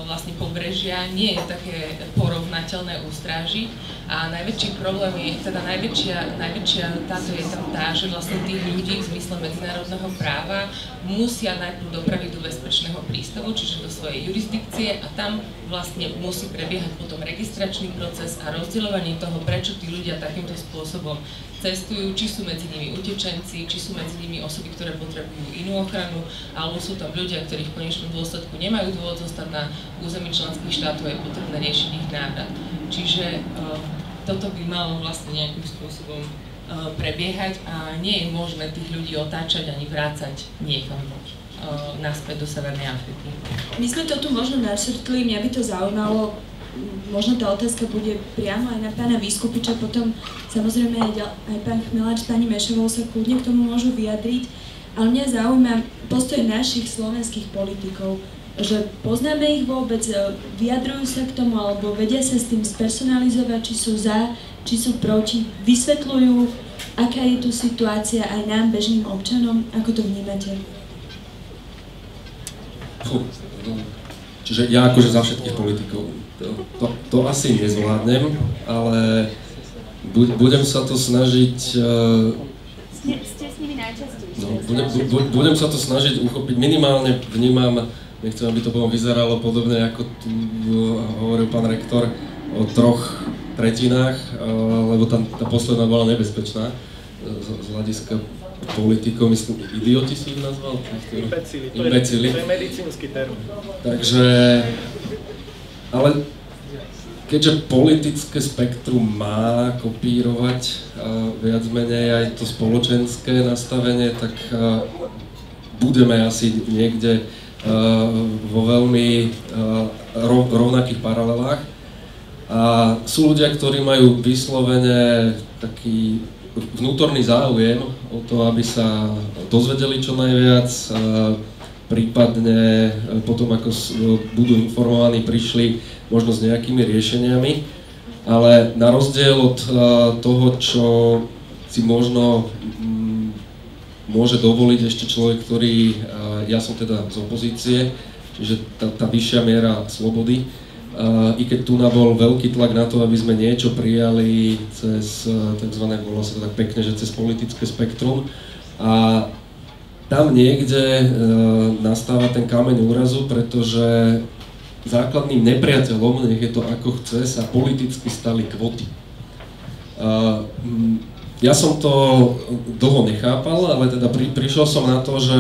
vlastne pobrežia, nie je také porovnateľné ústráži. A najväčší problém je, teda najväčšia táto je tam tá, že vlastne tých ľudí v zmysle medzinárodného práva musia najprv dopraviť do bezpečného prístavu, čiže do svojej jurisdikcie a tam vlastne musí prebiehať potom registračný proces a rozdeľovanie toho, prečo tí ľudia takýmto spôsobom cestujú, či sú medzi nimi utečenci, či sú medzi nimi osoby, ktoré potrebujú inú ochranu, alebo sú tam ľudia, ktorí v konečnom dôsledku nemajú dôvod zostať na území členských štátov, je potrebné riešiť ich návrat. Čiže toto by malo vlastne nejakým spôsobom prebiehať a nie je možné tých ľudí otáčať ani vrácať niekam naspäť do Severnej Afriky. My sme to tu možno načrtli, mňa by to zaujímalo, možno tá otázka bude priamo aj na pána Vyskupiča, potom samozrejme aj pán Chmeláč s pani Mešovou sa kľudne k tomu môžu vyjadriť, ale mňa zaujíma postoj našich slovenských politikov, že poznáme ich vôbec, vyjadrujú sa k tomu, alebo vedia sa s tým spersonalizovať, či sú za, či sú proti, vysvetľujú, aká je tu situácia aj nám, bežným občanom, ako to vnímate? Čiže ja akože za všetkých politikov to asi nezvládnem, ale budem sa to snažiť... Ste s nimi najčastejšie. Budem sa to snažiť uchopiť, minimálne vnímam, nechcem, aby to bolo vyzeralo podobne, ako tu hovoril pán rektor, o 3/3, lebo tá posledná bola nebezpečná z hľadiska politikov, myslím, idioti si ich nazval? Imbecili. To je medicínsky termín. Takže, ale keďže politické spektrum má kopírovať viac menej aj to spoločenské nastavenie, tak budeme asi niekde vo veľmi rovnakých paralelách. A sú ľudia, ktorí majú vyslovene taký vnútorný záujem o to, aby sa dozvedeli čo najviac, prípadne potom, ako budú informovaní, prišli možno s nejakými riešeniami, ale na rozdiel od toho, čo si možno môže dovoliť ešte človek, ktorý, ja som teda z opozície, čiže tá vyššia miera slobody, i keď tu bol veľký tlak na to, aby sme niečo prijali cez takzvané, volá sa to tak pekne, že cez politické spektrum. A tam niekde nastáva ten kameň úrazu, pretože základným nepriateľom, nech je to ako chce, sa politicky stali kvóty. Ja som to dlho nechápal, ale teda prišiel som na to, že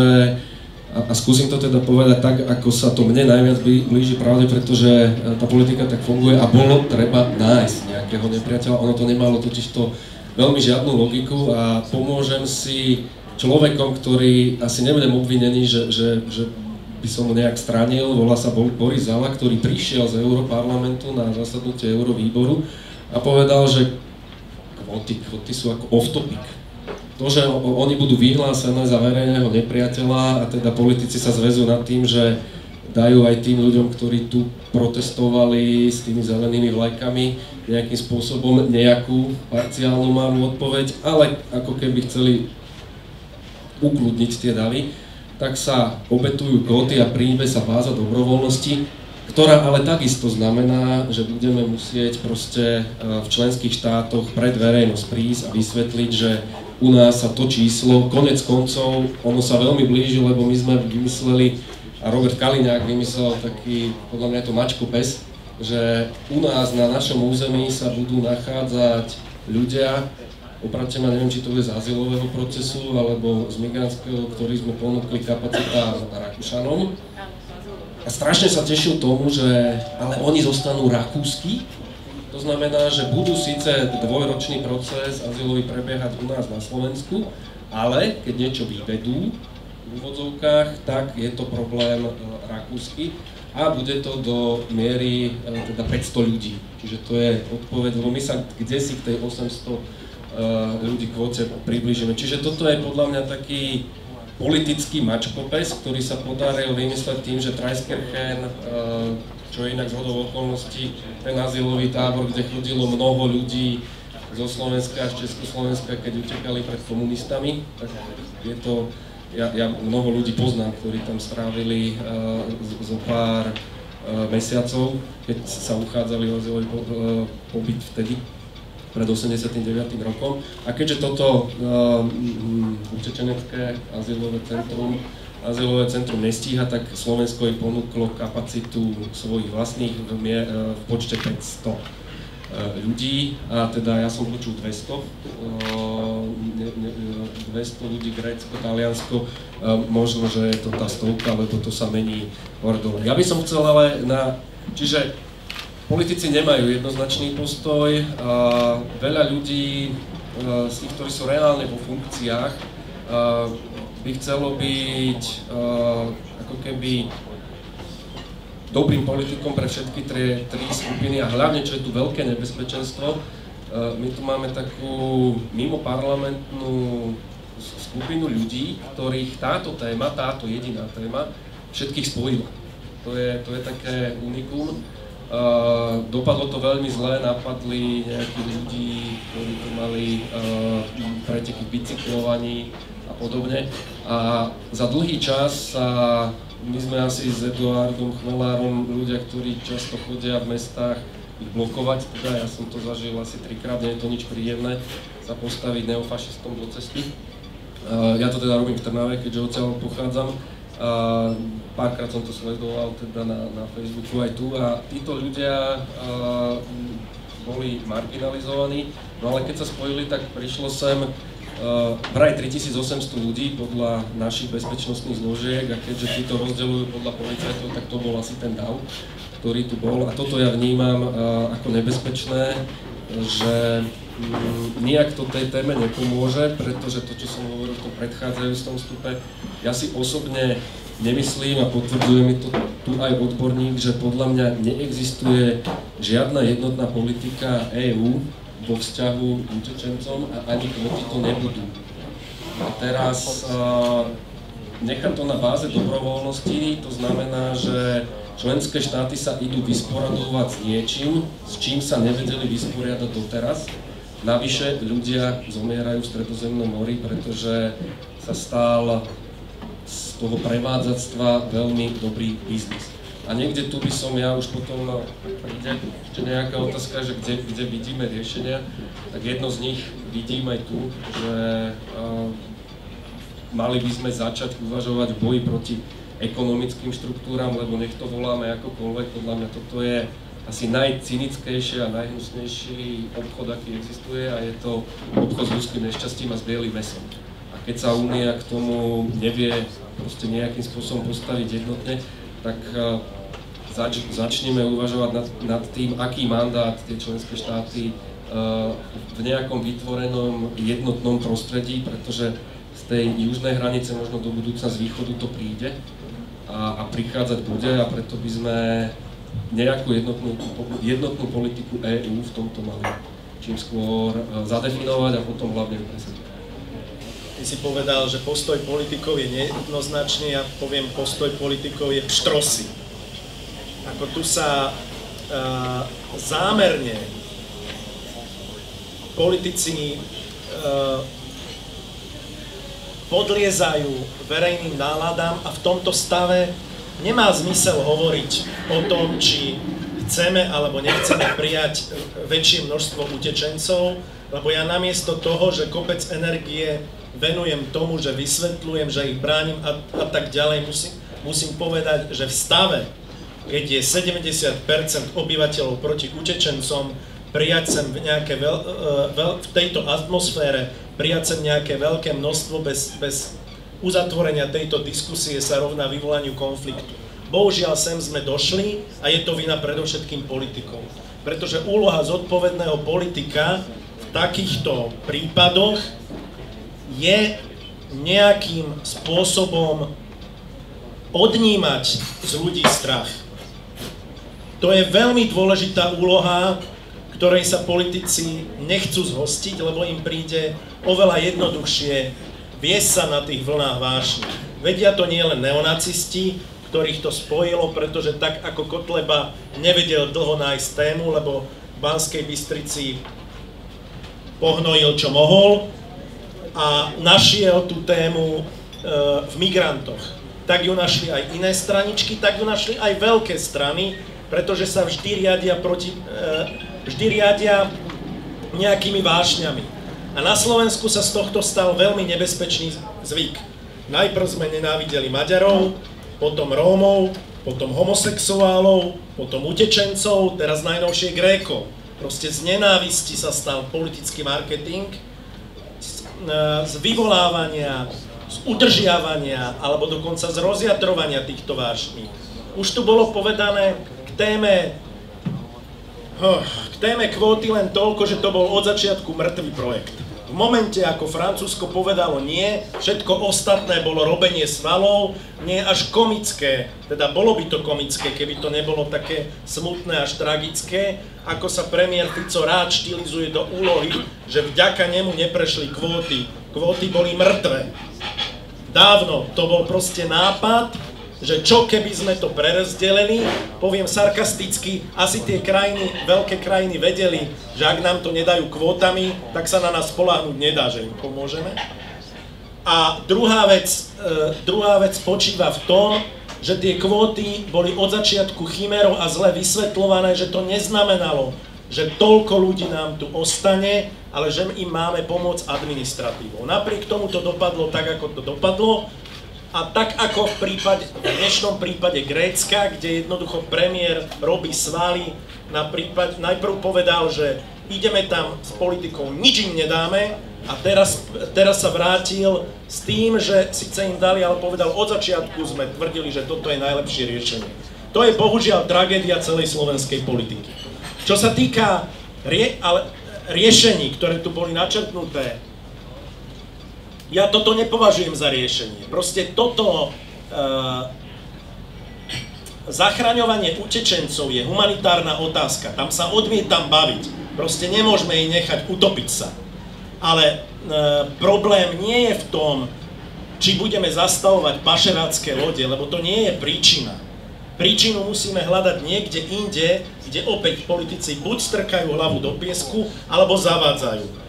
a skúsim to teda povedať tak, ako sa to mne najviac blíži pravde, pretože tá politika tak funguje a bolo treba nájsť nejakého nepriateľa. Ono to nemalo totižto veľmi žiadnu logiku a pomôžem si človekom, ktorý asi nebudem obvinený, že by som ho nejak stránil, volá sa Boris Zala, ktorý prišiel z Europarlamentu na zasadnutie Eurovýboru a povedal, že kvóty sú ako off-topic. To, že oni budú vyhlásené za verejného nepriateľa a teda politici sa zväzujú nad tým, že dajú aj tým ľuďom, ktorí tu protestovali s tými zelenými vlajkami nejakým spôsobom nejakú parciálnu malú odpoveď, ale ako keby chceli ukludniť tie davy, tak sa obetujú kvóty a príjme sa báza dobrovoľnosti, ktorá ale takisto znamená, že budeme musieť proste v členských štátoch pred verejnosť prísť a vysvetliť, že u nás sa to číslo, konec koncov, ono sa veľmi blíži, lebo my sme vymysleli, a Robert Kaliňák vymyslel taký, podľa mňa je to mačko pes, že u nás na našom území sa budú nachádzať ľudia, opravte ma, neviem, či to bude z azylového procesu, alebo z migrantského, ktorý sme ponúkli kapacita Rakúšanom. A strašne sa tešil tomu, že ale oni zostanú rakúsky. To znamená, že budú síce dvojročný proces azylový prebiehať u nás na Slovensku, ale keď niečo vyvedú v úvodzovkách, tak je to problém rakúsky a bude to do miery teda 500 ľudí. Čiže to je odpoveď, lebo my sa kdesi k tej 800 ľudí kvote priblížime. Čiže toto je podľa mňa taký politický mačkopes, ktorý sa podaril vymysleť tým, že Traiskirchen, čo je inak zhodou okolností, ten azylový tábor, kde chodilo mnoho ľudí zo Slovenska a z Československa, keď utekali pred komunistami, tak je to, ja mnoho ľudí poznám, ktorí tam strávili zo pár mesiacov, keď sa uchádzali o azylový pobyt vtedy, pred 89. rokom. A keďže toto utečenecké azylové centrum nestíha, tak Slovensko im ponúklo kapacitu svojich vlastných v počte 500 ľudí. A teda ja som počul 200 ľudí, Grécko, Taliansko, možno, že je to tá stovka, lebo to sa mení hordole. Ja by som chcel ale čiže politici nemajú jednoznačný postoj, veľa ľudí z tých, ktorí sú reálne vo funkciách, by chcelo byť ako keby dobrým politikom pre všetky tri skupiny a hlavne, čo je tu veľké nebezpečenstvo, my tu máme takú mimoparlamentnú skupinu ľudí, ktorých táto téma, táto jediná téma, všetkých spojila. To je také unikum. Dopadlo to veľmi zle, napadli nejakých ľudí, ktorí tu mali preteky bicyklovaní a podobne. A za dlhý čas my sme asi s Eduardom Chmelárom ľudia, ktorí často chodia v mestách ich blokovať, teda ja som to zažil asi 3-krát, nie je to nič príjemné, sa postaviť neofašistom do cesty. Ja to teda robím v Trnave, keďže odtiaľ pochádzam. Párkrát som to sledoval teda na Facebooku aj tu a títo ľudia boli marginalizovaní, no ale keď sa spojili, tak prišlo sem vraj 3800 ľudí podľa našich bezpečnostných zložiek a keďže títo rozdeľujú podľa policajtov, tak to bol asi ten dav, ktorý tu bol a toto ja vnímam ako nebezpečné, že nijak to tej téme nepomôže, pretože to, čo som hovoril v tom predchádzajúcom vstupe, ja si osobne nemyslím a potvrdzuje mi to tu aj odborník, že podľa mňa neexistuje žiadna jednotná politika EÚ vo vzťahu k utečencom a ani kvóty to nebudú. A teraz nechám to na báze dobrovoľnosti, to znamená, že členské štáty sa idú vysporadovať s niečím, s čím sa nevedeli vysporiadať doteraz. Navyše ľudia zomierajú v Stredozemnom mori, pretože sa stal z toho prevádzactva veľmi dobrý biznis. A niekde tu by som ja už potom, príde ešte nejaká otázka, že kde vidíme riešenia, tak jedno z nich vidím aj tu, že mali by sme začať uvažovať v boji proti ekonomickým štruktúram, lebo nech to voláme akokoľvek, podľa mňa toto je asi najcynickejšie a najhnusnejší obchod, aký existuje, a je to obchod s ľudským nešťastím a s bielým mesom. A keď sa Únia k tomu nevie proste nejakým spôsobom postaviť jednotne, tak začneme uvažovať nad tým, aký mandát tie členské štáty v nejakom vytvorenom jednotnom prostredí, pretože z tej južnej hranice možno do budúcna z východu to príde a prichádzať bude, a preto by sme nejakú jednotnú politiku EÚ v tomto mali čím skôr zadefinovať a potom hlavne presadiť. Ty si povedal, že postoj politikov je nejednoznačný, ja poviem, postoj politikov je pštrosy. Ako tu sa zámerne politici podliezajú verejným náladám a v tomto stave nemá zmysel hovoriť o tom, či chceme alebo nechceme prijať väčšie množstvo utečencov, lebo ja namiesto toho, že kopec energie venujem tomu, že vysvetľujem, že ich bránim a tak ďalej, musím povedať, že v stave, keď je 70% obyvateľov proti utečencom, prijať sem v tejto atmosfére, prijať sem nejaké veľké množstvo bez uzatvorenia tejto diskusie sa rovná vyvolaniu konfliktu. Bohužiaľ sem sme došli a je to vina predovšetkým politikov. Pretože úloha zodpovedného politika v takýchto prípadoch je nejakým spôsobom odnímať z ľudí strach. To je veľmi dôležitá úloha, ktorej sa politici nechcú zhostiť, lebo im príde oveľa jednoduchšie viesť sa na tých vlnách vášni. Vedia to nie len neonacisti, ktorých to spojilo, pretože tak ako Kotleba nevedel dlho nájsť tému, lebo v Banskej Bystrici pohnojil čo mohol a našiel tú tému v migrantoch. Tak ju našli aj iné straničky, tak ju našli aj veľké strany, pretože sa vždy riadia nejakými vášňami. A na Slovensku sa z tohto stal veľmi nebezpečný zvyk. Najprv sme nenávideli Maďarov, potom Rómov, potom homosexuálov, potom utečencov, teraz najnovšie Grékov. Proste z nenávisti sa stal politický marketing, z vyvolávania, z udržiavania, alebo dokonca z rozjadrovania týchto vášní. Už tu bolo povedané k téme kvóty len toľko, že to bol od začiatku mŕtvý projekt. V momente, ako Francúzsko povedalo nie, všetko ostatné bolo robenie svalov, nie až komické, teda bolo by to komické, keby to nebolo také smutné až tragické, ako sa premiér Fico rád štilizuje do úlohy, že vďaka nemu neprešli kvóty. Kvóty boli mŕtve. Dávno to bol proste nápad, že čo keby sme to prerozdelili, poviem sarkasticky, asi tie krajiny, veľké krajiny vedeli, že ak nám to nedajú kvótami, tak sa na nás spoľahnúť nedá, že im pomôžeme. A druhá vec spočíva v tom, že tie kvóty boli od začiatku chimerou a zle vysvetľované, že to neznamenalo, že toľko ľudí nám tu ostane, ale že im máme pomôcť administratívou. Napriek tomu to dopadlo tak, ako to dopadlo. A tak ako v dnešnom prípade Grécka, kde jednoducho premiér robí svaly, najprv povedal, že ideme tam s politikou, nič im nedáme, a teraz sa vrátil s tým, že síce im dali, ale povedal, od začiatku sme tvrdili, že toto je najlepšie riešenie. To je bohužiaľ tragédia celej slovenskej politiky. Čo sa týka riešení, ktoré tu boli načrtnuté, ja toto nepovažujem za riešenie. Proste toto zachraňovanie utečencov je humanitárna otázka. Tam sa odmietam baviť. Proste nemôžeme ich nechať utopiť sa. Ale problém nie je v tom, či budeme zastavovať pašerácké lode, lebo to nie je príčina. Príčinu musíme hľadať niekde inde, kde opäť politici buď strkajú hlavu do piesku, alebo zavádzajú.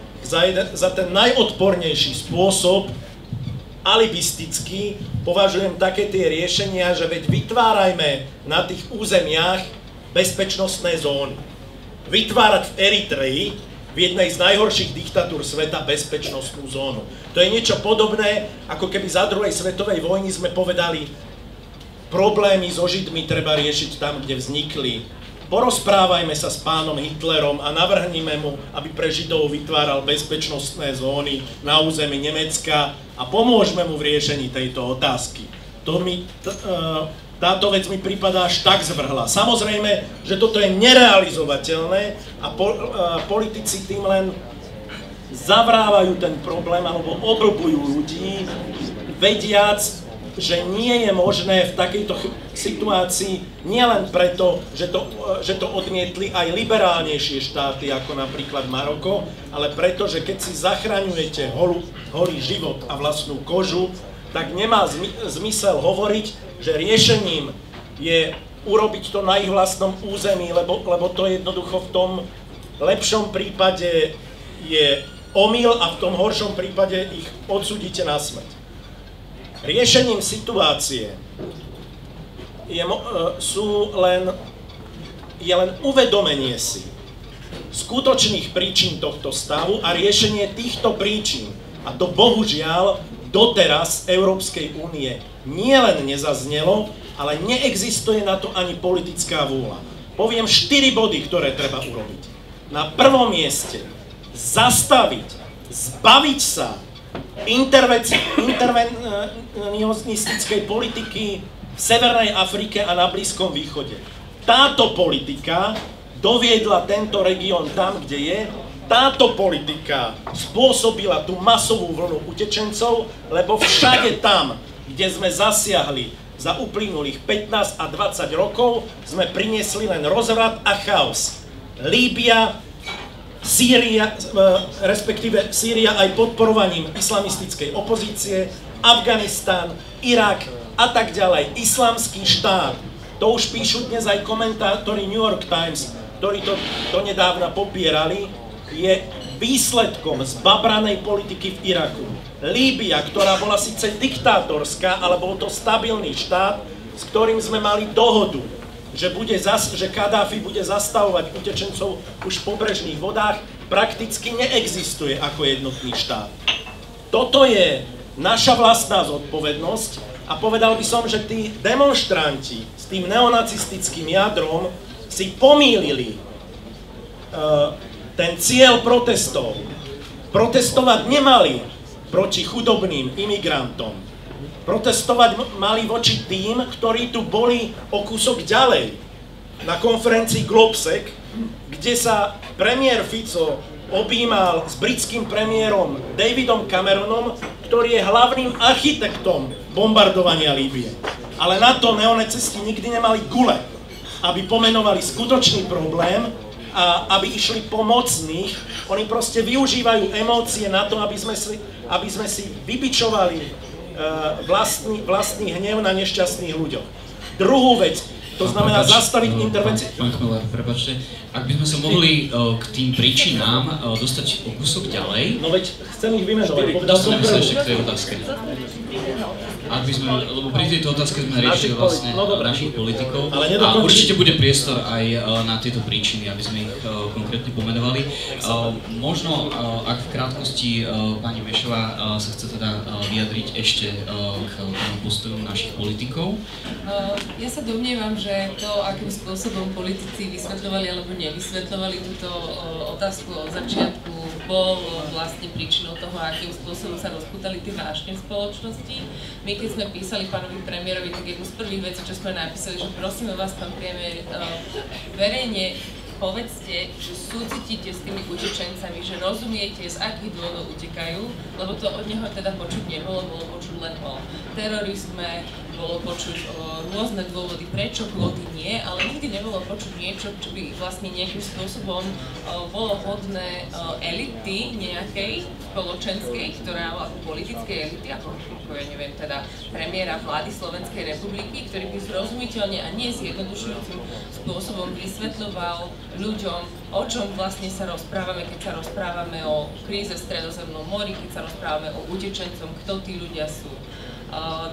Za ten najodpornejší spôsob, alibistický, považujem také tie riešenia, že veď vytvárajme na tých územiach bezpečnostné zóny. Vytvárať v Eritreji, v jednej z najhorších diktatúr sveta, bezpečnostnú zónu. To je niečo podobné, ako keby za druhej svetovej vojny sme povedali, problémy so Židmi treba riešiť tam, kde vznikli. Porozprávajme sa s pánom Hitlerom a navrhnime mu, aby pre Židov vytváral bezpečnostné zóny na území Nemecka a pomôžme mu v riešení tejto otázky. Táto vec mi pripadá až tak zvrhlá. Samozrejme, že toto je nerealizovateľné a politici tým len zavrávajú ten problém alebo oblbujú ľudí, vediac, že nie je možné v takejto situácii nielen preto, že to odmietli aj liberálnejšie štáty, ako napríklad Maroko, ale preto, že keď si zachraňujete holý život a vlastnú kožu, tak nemá zmysel hovoriť, že riešením je urobiť to na ich vlastnom území, lebo to jednoducho v tom lepšom prípade je omyl a v tom horšom prípade ich odsúdite na smrť. Riešením situácie je len uvedomenie si skutočných príčin tohto stavu a riešenie týchto príčin. A to bohužiaľ doteraz Európskej únie nielen nezaznelo, ale neexistuje na to ani politická vôľa. Poviem 4 body, ktoré treba urobiť. Na prvom mieste zastaviť, zbaviť sa intervencionistickej politiky v Severnej Afrike a na Blízkom východe. Táto politika doviedla tento región tam, kde je. Táto politika spôsobila tú masovú vlnu utečencov, lebo všade tam, kde sme zasiahli za uplynulých 15 a 20 rokov, sme priniesli len rozvrat a chaos. Líbia, Sýria, respektíve Sýria aj podporovaním islamistickej opozície, Afganistán, Irak a tak ďalej. Islamský štát. To už píšu dnes aj komentátori New York Times, ktorí to donedávna popierali, je výsledkom zbabranej politiky v Iraku. Líbia, ktorá bola síce diktátorská, ale bol to stabilný štát, s ktorým sme mali dohodu, že Kadáfi bude zastavovať utečencov už v pobrežných vodách, prakticky neexistuje ako jednotný štát. Toto je naša vlastná zodpovednosť a povedal by som, že tí demonštranti s tým neonacistickým jadrom si pomýlili ten cieľ protestov. Protestovať nemali proti chudobným imigrantom. Protestovať mali voči tým, ktorí tu boli o kúsok ďalej. Na konferencii Globsec, kde sa premiér Fico objímal s britským premiérom Davidom Cameronom, ktorý je hlavným architektom bombardovania Líbie. Ale na to neonacisti nikdy nemali gule, aby pomenovali skutočný problém a aby išli pomocných. Oni proste využívajú emócie na to, aby sme si vybičovali vlastný hnev na nešťastných ľuďoch. Druhú vec, to znamená zastaviť intervenciu. Pán Chmelar, prepáčte, ak by sme sa mohli k tým príčinám dostať o kúsok ďalej. No veď chcem ich vymenovať, povedal som prvú. Ešte k tej otázke. Ak by sme, lebo pri tejto otázke sme riešili vlastne našich politikov a určite bude priestor aj na tieto príčiny, aby sme ich konkrétne pomenovali. Možno, ak v krátkosti pani Mešová sa chce teda vyjadriť ešte k postoju našich politikov. Ja sa domnievam, že to, akým spôsobom politici vysvetľovali alebo nevysvetľovali túto otázku od začiatku, bol vlastne príčinou toho, akým spôsobom sa rozpútali tie vášne v spoločnosti. My keď sme písali pánovi premiérovi, tak jednu z prvých vecí, čo sme napísali, že prosíme vás, pán premiér, verejne povedzte, že súcitíte s tými utečencami, že rozumiete, z akých dôvodov utekajú, lebo to od neho teda počuť nebolo, bolo počuť len o terorizme, bolo počuť rôzne dôvody, prečo kvóty nie, ale nikdy nebolo počuť niečo, čo by vlastne nejakým spôsobom bolo hodné elity nejakej spoločenskej, ktorá ako politickej elity, ako ja neviem, teda premiéra vlády Slovenskej republiky, ktorý by zrozumiteľne a nie zjednodušujúcim spôsobom vysvetľoval ľuďom, o čom vlastne sa rozprávame, keď sa rozprávame o kríze v Stredozemnom mori, keď sa rozprávame o utečencom, kto tí ľudia sú.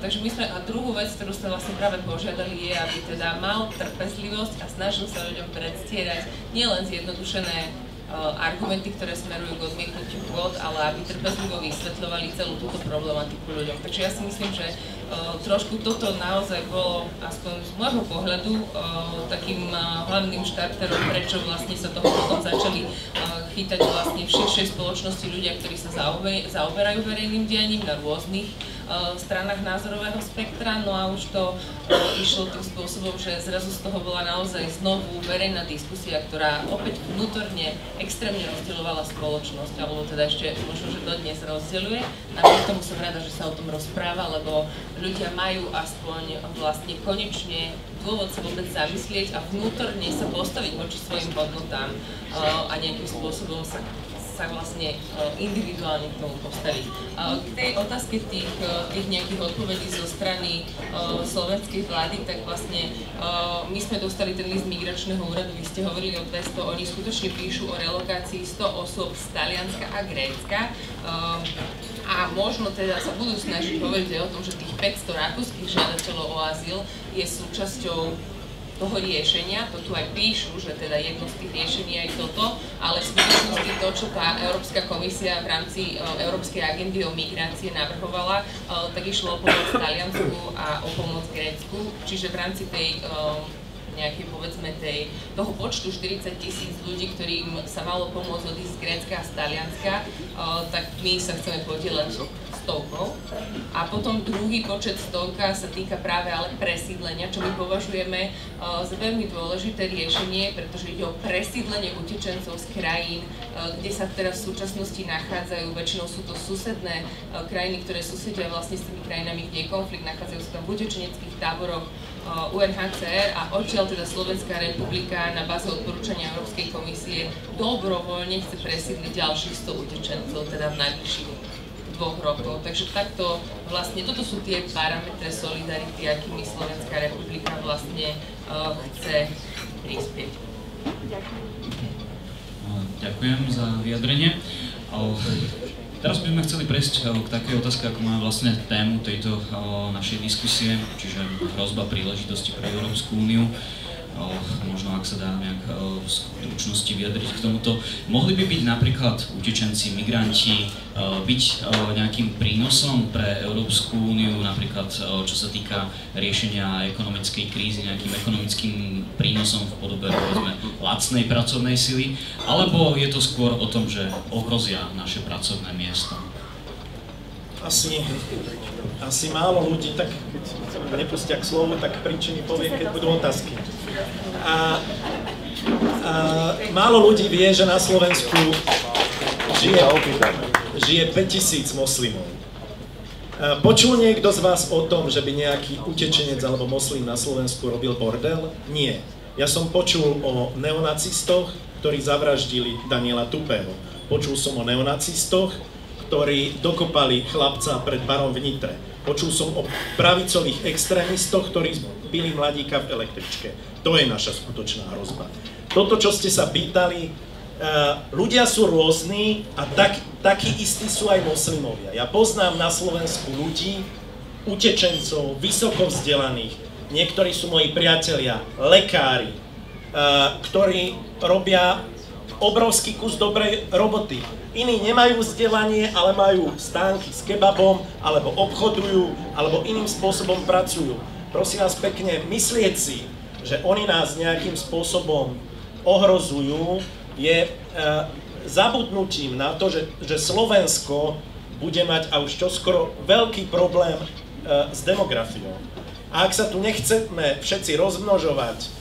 Takže my sme, a druhú vec, ktorú sme vlastne práve požiadali, je, aby teda mal trpezlivosť a snažil sa ľuďom predstierať nielen zjednodušené argumenty, ktoré smerujú k odmietnutiu kvót, ale aby trpezlivo vysvetľovali celú túto problematiku ľuďom. Takže ja si myslím, že trošku toto naozaj bolo, aspoň z môjho pohľadu, takým hlavným štarterom, prečo vlastne sa toho potom začali chytať vlastne v širšej spoločnosti ľudia, ktorí sa zaoberajú verejným dianím na rôznych stranách názorového spektra, no a už to išlo tým spôsobom, že zrazu z toho bola naozaj znovu verejná diskusia, ktorá opäť vnútorne extrémne rozdeľovala spoločnosť, alebo teda ešte možno, že dodnes rozdeľuje. Napriek tomu som rada, že sa o tom rozpráva, lebo ľudia majú aspoň vlastne konečne dôvod sa vôbec zamyslieť a vnútorne sa postaviť voči svojim hodnotám a nejakým spôsobom sa vlastne individuálne k tomu postaviť. K tej otázke tých nejakých odpovedí zo strany slovenskej vlády, tak vlastne my sme dostali ten list migračného úradu, vy ste hovorili o 200, oni skutočne píšu o relokácii 100 osôb z Talianska a Grécka a možno teda sa budú snažiť hovoriť aj o tom, že tých 500 rakúskych žiadateľov o azyl je súčasťou toho riešenia, to tu aj píšu, že teda jedno z tých riešení je toto, ale v skutočnosti to, čo tá Európska komisia v rámci Európskej agendy o migrácie navrhovala, tak išlo o pomoc Taliansku a o pomoc Grécku, čiže v rámci tej nejakej, povedzme, toho počtu 40 000 ľudí, ktorým sa malo pomôcť odísť z Grécka a z Talianska, tak my sa chceme podieľať stovkou. A potom druhý počet stovka sa týka práve ale presídlenia, čo my považujeme za veľmi dôležité riešenie, pretože ide o presídlenie utečencov z krajín, kde sa teraz v súčasnosti nachádzajú. Väčšinou sú to susedné krajiny, ktoré susedia vlastne s tými krajinami, kde je konflikt, nachádzajú sa tam v utečeneckých táboroch UNHCR a odtiaľ teda Slovenská republika na báze odporúčania Európskej komisie dobrovoľne chce presídliť ďalších 100 utečencov, teda v najbližších 2 rokov. Takže takto vlastne, toto sú tie parametre solidarity, akými Slovenská republika vlastne chce prispieť. Ďakujem za vyjadrenie. Teraz by sme chceli prejsť k takej otázke, ako máme vlastne tému tejto našej diskusie, čiže hrozba príležitosti pre Európsku úniu. Možno, ak sa dá nejak v stručnosti vyjadriť k tomuto. Mohli by byť napríklad utečenci, migranti byť nejakým prínosom pre Európsku úniu, napríklad čo sa týka riešenia ekonomickej krízy, nejakým ekonomickým prínosom v podobe, povedzme, lacnej pracovnej sily, alebo je to skôr o tom, že ohrozia naše pracovné miesto? Asi málo ľudí, tak keď nepustia k slovu, tak príčiny poviem, keď budú otázky. Málo ľudí vie, že na Slovensku žije 5000 moslimov. Počul niekto z vás o tom, že by nejaký utečenec alebo moslim na Slovensku robil bordel? Nie. Ja som počul o neonacistoch, ktorí zavraždili Daniela Tupého. Počul som o neonacistoch, ktorí dokopali chlapca pred barom v Nitre. Počul som o pravicových extrémistoch, ktorí bili mladíka v električke. To je naša skutočná hrozba. Toto, čo ste sa pýtali, ľudia sú rôzni a takí istí sú aj moslimovia. Ja poznám na Slovensku ľudí, utečencov, vysoko vzdelaných, niektorí sú moji priatelia, lekári, ktorí robia obrovský kus dobrej roboty. Iní nemajú vzdelanie, ale majú stánky s kebabom, alebo obchodujú, alebo iným spôsobom pracujú. Prosím vás pekne, myslieť si, že oni nás nejakým spôsobom ohrozujú, je zabudnutím na to, že Slovensko bude mať a už čoskoro veľký problém s demografiou. A ak sa tu nechceme všetci rozmnožovať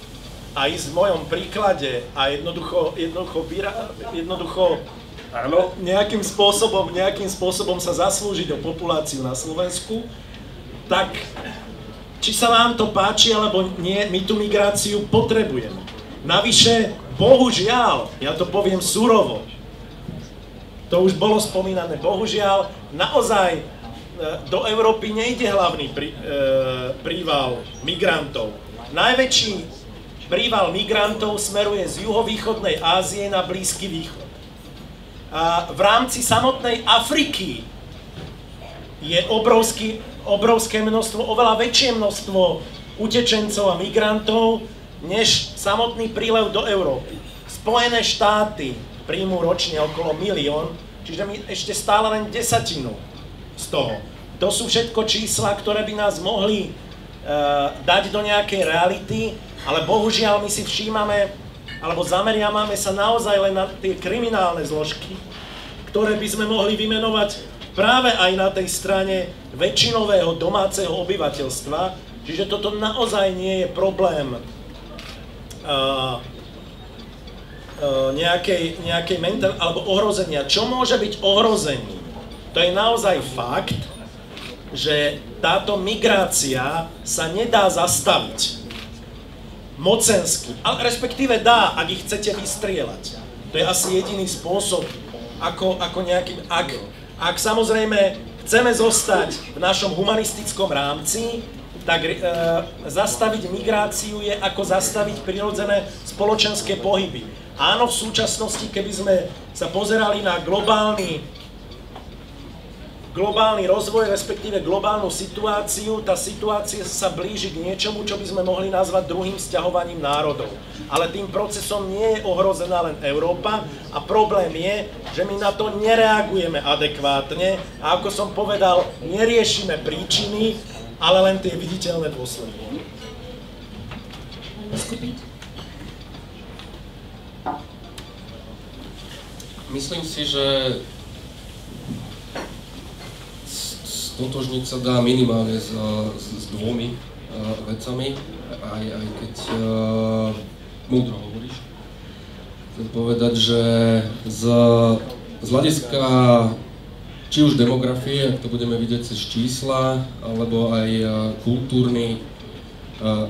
a ísť v mojom príklade a jednoducho nejakým spôsobom sa zaslúžiť o populáciu na Slovensku, tak či sa vám to páči alebo nie, my tú migráciu potrebujeme. Navyše, bohužiaľ, ja to poviem surovo, to už bolo spomínané, bohužiaľ, naozaj do Európy nejde hlavný príval migrantov. Najväčší príval migrantov smeruje z juhovýchodnej Ázie na Blízky východ. A v rámci samotnej Afriky je obrovské množstvo, oveľa väčšie množstvo utečencov a migrantov, než samotný prílev do Európy. Spojené štáty, príjmu ročne okolo 1 000 000, čiže my ešte stále len 10% z toho. To sú všetko čísla, ktoré by nás mohli dať do nejakej reality, ale bohužiaľ my si všímame, alebo zameriavame sa naozaj len na tie kriminálne zložky, ktoré by sme mohli vymenovať práve aj na tej strane väčšinového domáceho obyvateľstva. Čiže toto naozaj nie je problém nejakej mentálnej alebo ohrozenia. Čo môže byť ohrozením? To je naozaj fakt, že táto migrácia sa nedá zastaviť mocensky, ale respektíve dá, ak ich chcete vystrieľať. To je asi jediný spôsob, ako nejaký... Ak samozrejme chceme zostať v našom humanistickom rámci, tak zastaviť migráciu je ako zastaviť prirodzené spoločenské pohyby. Áno, v súčasnosti, keby sme sa pozerali na globálny rozvoj, respektíve globálnu situáciu, tá situácia sa blíži k niečomu, čo by sme mohli nazvať druhým sťahovaním národov. Ale tým procesom nie je ohrozená len Európa a problém je, že my na to nereagujeme adekvátne a ako som povedal, neriešime príčiny, ale len tie viditeľné dôsledky. Myslím si, že stotožniť sa dá minimálne s dvomi vecami, aj keď múdro hovoríš. Chcem povedať, že z hľadiska či už demografie, ak to budeme vidieť cez čísla, alebo aj kultúrny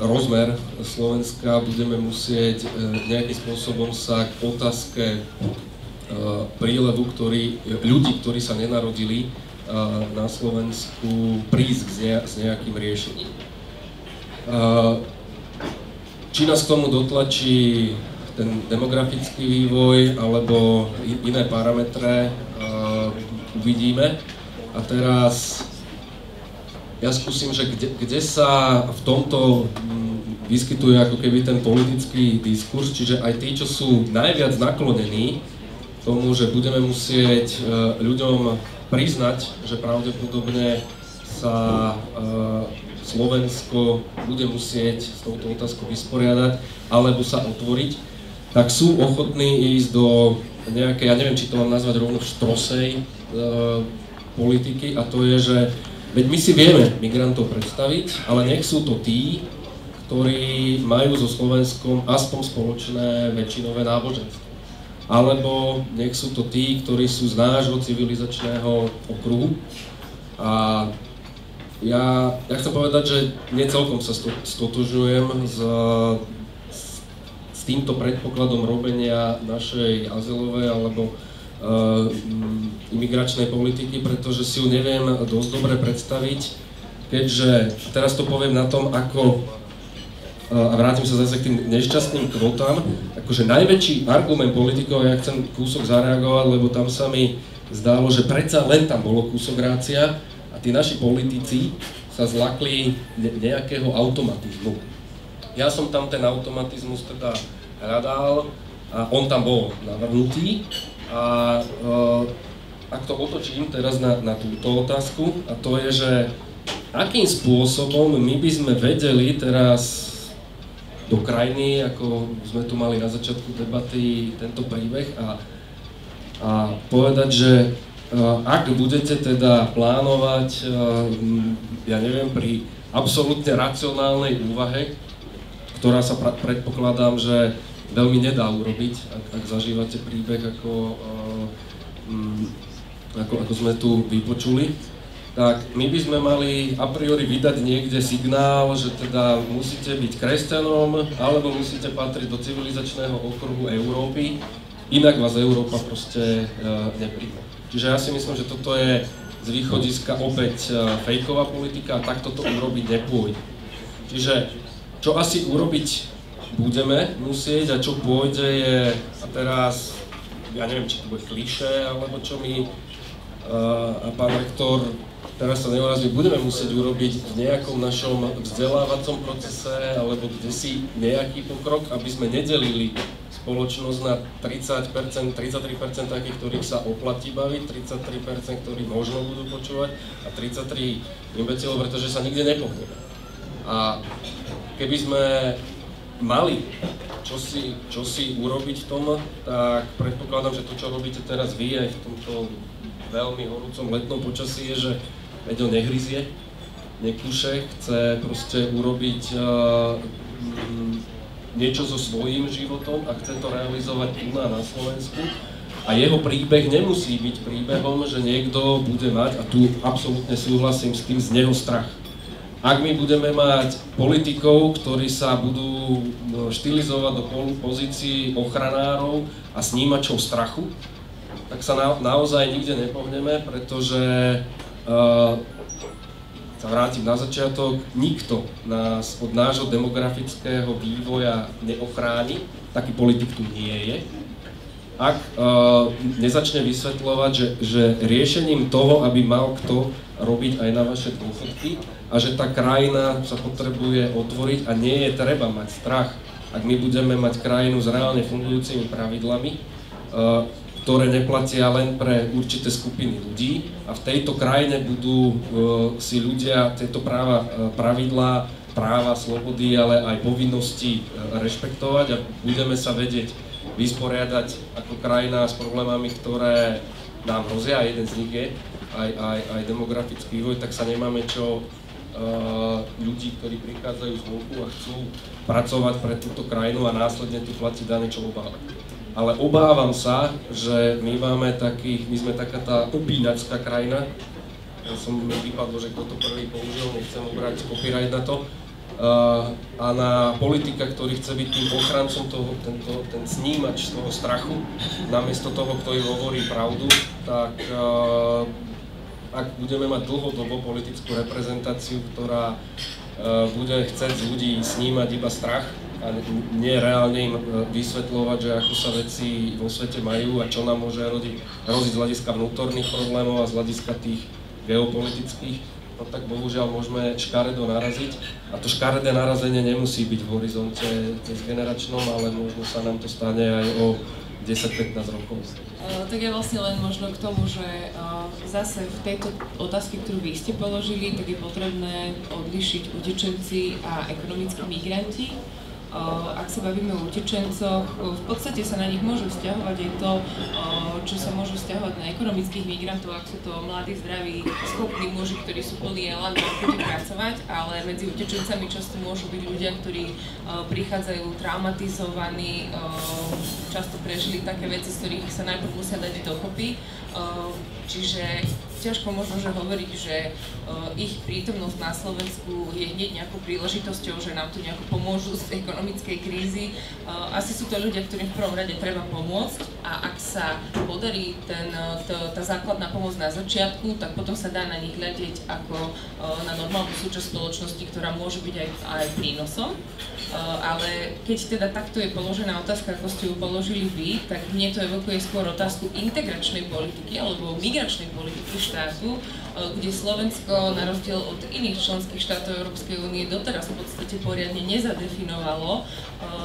rozmer Slovenska, budeme musieť nejakým spôsobom sa k otázke prílevu ľudí, ktorí sa nenarodili na Slovensku, prísť s nejakým riešením. Či nás k tomu dotlačí ten demografický vývoj alebo iné parametre, uvidíme. A teraz ja skúsim, že kde sa v tomto vyskytuje ako keby ten politický diskurs, čiže aj tí, čo sú najviac naklonení tomu, že budeme musieť ľuďom priznať, že pravdepodobne sa Slovensko bude musieť s touto otázkou vysporiadať alebo sa otvoriť, tak sú ochotní ísť do nejakej, ja neviem, či to mám nazvať rovno štrosej politiky, a to je, že veď my si vieme migrantov predstaviť, ale nech sú to tí, ktorí majú so Slovenskom aspoň spoločné väčšinové náboženstvo. Alebo nech sú to tí, ktorí sú z nášho civilizačného okruhu. A ja chcem povedať, že nie celkom sa stotožňujem s týmto predpokladom robenia našej azylovej alebo imigračnej politiky, pretože si ju neviem dosť dobre predstaviť, keďže teraz to poviem na tom, ako, a vrátim sa zase k tým nešťastným kvotám, akože najväčší argument politikov, ja chcem kúsok zareagovať, lebo tam sa mi zdálo, že predsa len tam bolo kúsok rácia a tí naši politici sa zlakli nejakého automatizmu. Ja som tam ten automatizmus teda hľadal a on tam bol navrhnutý. A ak to otočím teraz na túto otázku, a to je, že akým spôsobom my by sme vedeli teraz do krajiny, ako sme tu mali na začiatku debaty tento príbeh a povedať, že ak budete teda plánovať, ja neviem, pri absolútne racionálnej úvahe, ktorá sa predpokladám, že veľmi nedá urobiť, ak zažívate príbeh, ako sme tu vypočuli, tak my by sme mali a priori vydať niekde signál, že teda musíte byť kresťanom, alebo musíte patriť do civilizačného okruhu Európy, inak vás Európa proste nepríjme. Čiže ja si myslím, že toto je z východiska opäť fejková politika a takto to urobiť nepôjde. Čiže čo asi urobiť budeme musieť a čo pôjde je, a teraz, ja neviem, či to bude klišé, alebo čo mi pán rektor teraz sa neurazí, budeme musieť urobiť v nejakom našom vzdelávacom procese, alebo kde si nejaký pokrok, aby sme nedelili spoločnosť na 30%, 33% takých, ktorých sa oplatí baviť, 33%, ktorí možno budú počúvať a 33 imbecilov, pretože sa nikde nepohneme. A keby sme mali čosi urobiť v tom, tak predpokladám, že to, čo robíte teraz vy aj v tomto veľmi horúcom letnom počasí, je, že Eďo nehryzie, nekúše, chce proste urobiť niečo so svojím životom a chce to realizovať tu na Slovensku. A jeho príbeh nemusí byť príbehom, že niekto bude mať, a tu absolútne súhlasím s tým, z neho strach. Ak my budeme mať politikov, ktorí sa budú štilizovať do pozícií ochranárov a snímačov strachu, tak sa naozaj nikde nepohneme, pretože sa vrátim na začiatok, nikto nás od nášho demografického vývoja neochráni, taký politik tu nie je. Ak nezačne vysvetľovať, že riešením toho, aby mal kto robiť aj na vaše dôchodky a že tá krajina sa potrebuje otvoriť a nie je treba mať strach, ak my budeme mať krajinu s reálne fungujúcimi pravidlami, ktoré neplatia len pre určité skupiny ľudí a v tejto krajine budú si ľudia tieto pravidlá, práva, slobody, ale aj povinnosti rešpektovať a budeme sa vedieť vysporiadať ako krajina s problémami, ktoré nám hrozia, a jeden z nich je aj demografický vývoj, tak sa nemáme čo ľudí, ktorí prichádzajú zvonku a chcú pracovať pre túto krajinu a následne tu platiť dane, čo obávať. Ale obávam sa, že my sme taká tá upínačská krajina. Ja som mi vypadlo, že kto to prvý použil, nechcem obrať copyright na to. A na politika, ktorý chce byť tým ochrancom toho, ten snímač toho strachu, namiesto toho, kto im hovorí pravdu, tak ak budeme mať dlhodobo politickú reprezentáciu, ktorá bude chcieť z ľudí snímať iba strach a nie reálne im vysvetľovať, že ako sa veci vo svete majú a čo nám môže hroziť z hľadiska vnútorných problémov a z hľadiska tých geopolitických, no tak bohužiaľ môžeme škaredo naraziť. A to škaredé narazenie nemusí byť v horizonte generačnom, ale možno sa nám to stane aj o 10-15 rokov. Tak ja vlastne len možno k tomu, že zase v tejto otázke, ktorú vy ste položili, tak je potrebné odlišiť utečenci a ekonomickí migranti. Ak sa bavíme o utečencoch, v podstate sa na nich môže vzťahovať aj to, čo sa môže vzťahovať na ekonomických migrantov, ak sú to mladí, zdraví, schopní muži, ktorí sú plní elánu a chuti pracovať, ale medzi utečencami často môžu byť ľudia, ktorí prichádzajú traumatizovaní, často prežili také veci, z ktorých sa najprv musia dať dokopy. Čiže ťažko možno že hovoriť, že ich prítomnosť na Slovensku je hneď nejakou príležitosťou, že nám tu nejako pomôžu z ekonomickej krízy. Asi sú to ľudia, ktorým v prvom rade treba pomôcť a ak sa podarí tá základná pomoc na začiatku, tak potom sa dá na nich hľadiť ako na normálnu súčasť spoločnosti, ktorá môže byť aj prínosom. Ale keď teda takto je položená otázka, ako ste ju položili vy, tak mne to evokuje skôr otázku integračnej politiky alebo migračnej politiky štátu, kde Slovensko, na rozdiel od iných členských štátov Európskej únie, doteraz v podstate poriadne nezadefinovalo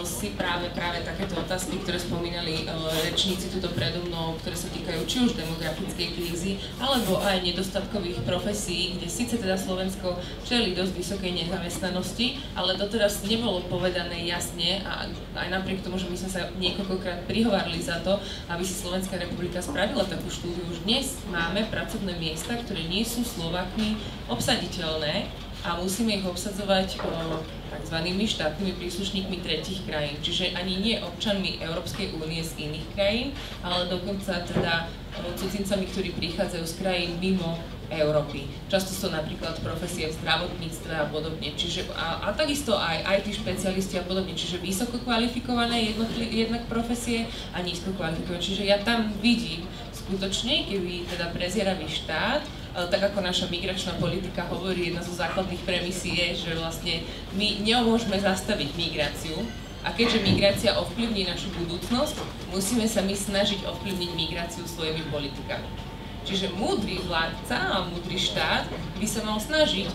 si práve takéto otázky, ktoré spomínali rečníci tuto predo mnou, ktoré sa týkajú či už demografickej krízy, alebo aj nedostatkových profesí, kde síce teda Slovensko čelí dosť vysokej nezamestnanosti, ale doteraz nebolo povedané jasne a aj napriek tomu, že my sme sa niekoľkokrát prihovárali za to, aby si Slovenská republika spravila takú štúdiu. Už dnes máme pracovné miesta, ktoré nie sú Slovákmi obsaditeľné a musíme ich obsadzovať takzvanými štátnymi príslušníkmi tretích krajín, čiže ani nie občanmi Európskej únie z iných krajín, ale dokonca teda cudzincami, ktorí prichádzajú z krajín mimo Európy. Často sú napríklad profesie v zdravotníctve a podobne, čiže a takisto aj IT špecialisti a podobne, čiže vysoko kvalifikované jednak profesie a nízko kvalifikované, čiže ja tam vidím skutočne, keby teda prezieravý štát, tak ako naša migračná politika hovorí, jedna zo základných premisí je, že vlastne my nemôžeme zastaviť migráciu a keďže migrácia ovplyvní našu budúcnosť, musíme sa my snažiť ovplyvniť migráciu svojimi politikami. Čiže múdry vládca a múdry štát by sa mal snažiť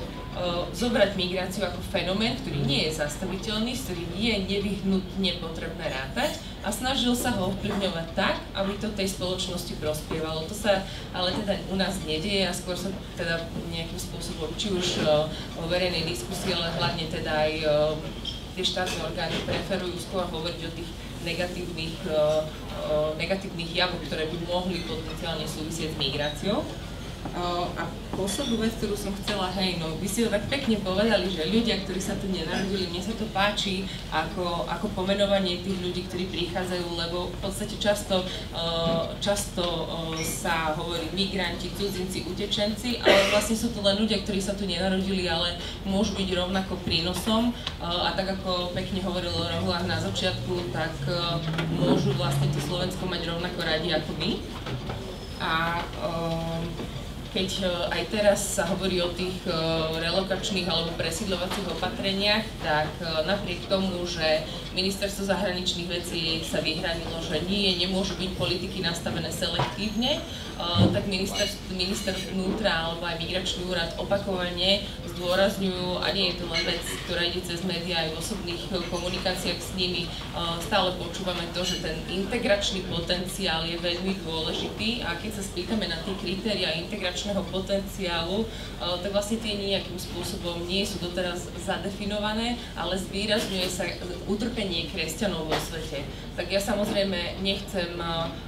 zobrať migráciu ako fenomén, ktorý nie je zastaviteľný, s ktorým nie je nevyhnutne potrebné rátať a snažil sa ho ovplyvňovať tak, aby to tej spoločnosti prospievalo. To sa ale teda u nás nedieje a skôr sa teda nejakým spôsobom, či už o verejnej diskusii, ale hlavne teda aj tie štátne orgány preferujú skôr hovoriť o tých negatívnych javoch, ktoré by mohli potenciálne súvisieť s migráciou. A poslednú vec, ktorú som chcela, vy si to tak pekne povedali, že ľudia, ktorí sa tu nenarodili, mne sa to páči ako pomenovanie tých ľudí, ktorí prichádzajú, lebo v podstate často sa hovorí migranti, cudzinci, utečenci, ale vlastne sú to len ľudia, ktorí sa tu nenarodili, ale môžu byť rovnako prínosom a tak ako pekne hovoril Rohulách na začiatku, tak môžu vlastne to Slovensko mať rovnako radi ako my. A keď aj teraz sa hovorí o tých relokačných alebo presídľovacích opatreniach, tak napriek tomu, že Ministerstvo zahraničných vecí sa vyhranilo, že nemôžu byť politiky nastavené selektívne, tak minister vnútra alebo aj migračný úrad opakovane zdôrazňujú, a nie je to len vec, ktorá ide cez médiá aj v osobných komunikáciách s nimi, stále počúvame to, že ten integračný potenciál je veľmi dôležitý a keď sa spýtame na tie kritériá integračného potenciálu, tak vlastne tie nejakým spôsobom nie sú doteraz zadefinované, ale zvýrazňuje sa utrpenie kresťanov vo svete. Tak ja samozrejme nechcem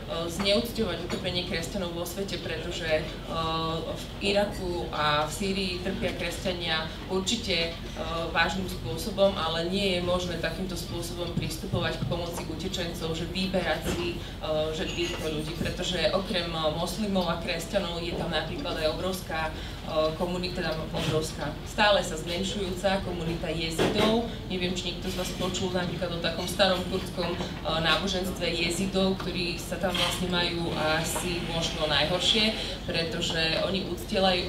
zneúcťovať utrpenie kresťanov vo svete, pretože v Iraku a v Sýrii trpia kresťania určite vážnym spôsobom, ale nie je možné takýmto spôsobom pristupovať k pomoci utečencov, že vyberať si že týchto ľudí, pretože okrem moslimov a kresťanov je tam napríklad aj obrovská komunita, stále sa zmenšujúca komunita jezidov. Neviem, či niekto z vás počul napríklad o takom starom kurdskom náboženstve jezidov, ktorí sa tam vlastne majú asi možno najhoršie, pretože oni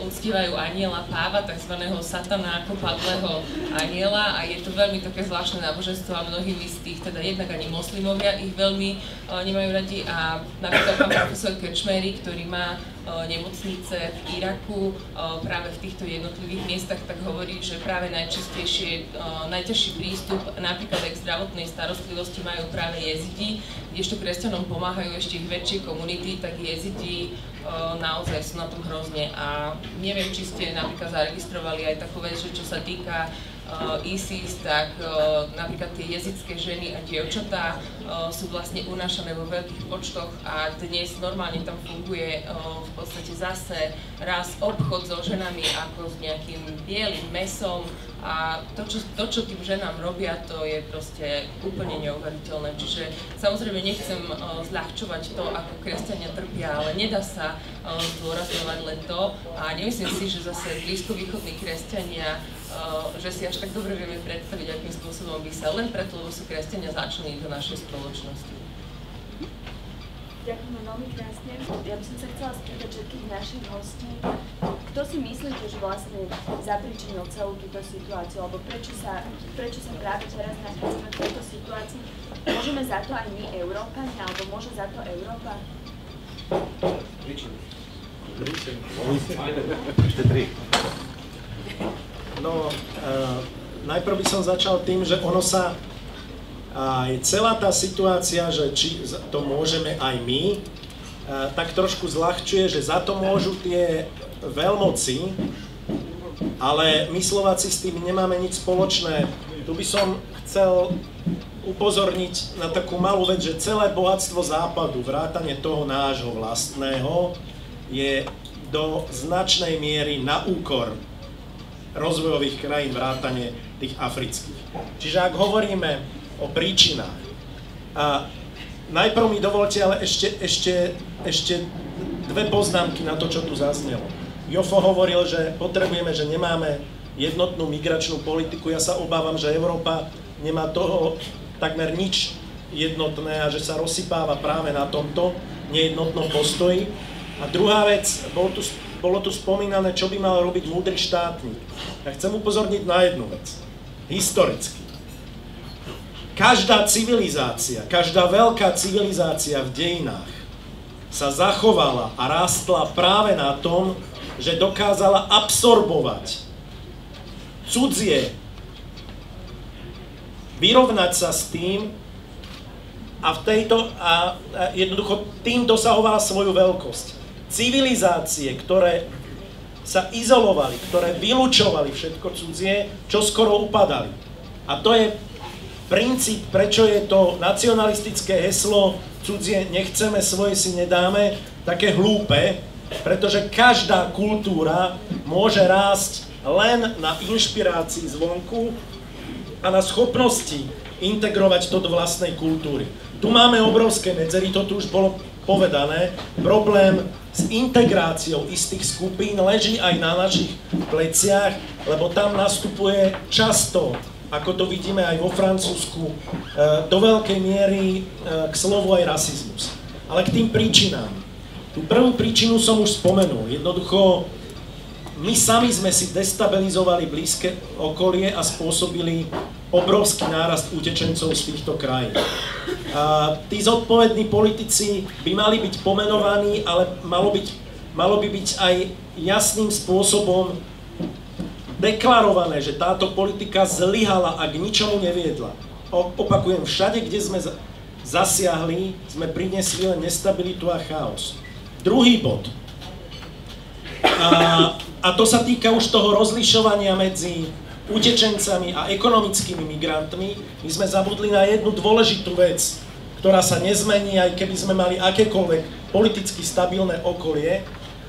uctievajú aniela Páva, takzvaného satana ako padlého aniela, a je to veľmi také zvláštne náboženstvo a mnohými z tých, teda jednak ani moslimovia ich veľmi nemajú radi, a napríklad pán profesor Krčmery, ktorý má nemocnice v Iraku práve v týchto jednotlivých miestach, tak hovorí, že práve najťažší prístup napríklad aj k zdravotnej starostlivosti majú práve jezidi, kdežto kresťanom pomáhajú ešte ich väčšie komunity, tak jezidi naozaj sú na tom hrozne. A neviem, či ste napríklad zaregistrovali aj takú vec, že čo sa týka ISIS, tak napríklad tie jezidské ženy a dievčatá sú vlastne unášané vo veľkých počtoch a dnes normálne tam funguje v podstate zase raz obchod so ženami ako s nejakým bielým mesom, a to, čo tým ženám robia, to je proste úplne neuveriteľné. Čiže samozrejme nechcem zľahčovať to, ako kresťania trpia, ale nedá sa zdôrazňovať len to, a nemyslím si, že zase blízkovýchodní kresťania že si až tak dobre vieme predstaviť, akým spôsobom by sa len preto, lebo sú kresťania začlení do našej spoločnosti. Ďakujem veľmi krásne. Ja by som sa chcela spýtať všetkých našich hostí, kto si myslíte, že vlastne zapričinil celú túto situáciu, alebo prečo sa práve teraz nachádzame v tejto situácii? Môžeme za to aj my, Európania, alebo môže za to Európa? Príčiny. No, najprv by som začal tým, že ono sa aj celá tá situácia, že či to môžeme aj my, tak trošku zľahčuje, že za to môžu tie veľmoci, ale my Slováci s tým nemáme nič spoločné. Tu by som chcel upozorniť na takú malú vec, že celé bohatstvo Západu, vrátane toho nášho vlastného, je do značnej miery na úkor rozvojových krajín, vrátane tých afrických. Čiže ak hovoríme o príčinách, najprv mi dovolte ale ešte dve poznámky na to, čo tu zaznelo. Jofo hovoril, že potrebujeme, že nemáme jednotnú migračnú politiku. Ja sa obávam, že Európa nemá toho takmer nič jednotné a že sa rozsypáva práve na tomto nejednotnom postoji. A druhá vec, bolo tu spomínané, čo by mal robiť múdry štátnik. Ja chcem upozorniť na jednu vec. Historicky. Každá civilizácia, každá veľká civilizácia v dejinách sa zachovala a rástla práve na tom, že dokázala absorbovať cudzie, vyrovnať sa s tým a jednoducho tým dosahovala svoju veľkosť. Civilizácie, ktoré sa izolovali, ktoré vylúčovali všetko cudzie, čo skoro upadali. A to je princíp, prečo je to nacionalistické heslo cudzie nechceme, svoje si nedáme, také hlúpe, pretože každá kultúra môže rásť len na inšpirácii zvonku a na schopnosti integrovať to do vlastnej kultúry. Tu máme obrovské medzery, to tu už bolo povedané, problém s integráciou istých skupín leží aj na našich pleciach, lebo tam nastupuje často, ako to vidíme aj vo Francúzsku, do veľkej miery k slovu aj rasizmus. Ale k tým príčinám. Tú prvú príčinu som už spomenul. Jednoducho, my sami sme si destabilizovali blízke okolie a spôsobili obrovský nárast utečencov z týchto krajín. Tí zodpovední politici by mali byť pomenovaní, ale malo by byť aj jasným spôsobom deklarované, že táto politika zlyhala a k ničomu neviedla. Opakujem, všade, kde sme zasiahli, sme priniesli len nestabilitu a chaos. Druhý bod. A to sa týka už toho rozlišovania medzi utečencami a ekonomickými migrantmi. My sme zabudli na jednu dôležitú vec, ktorá sa nezmení, aj keby sme mali akékoľvek politicky stabilné okolie,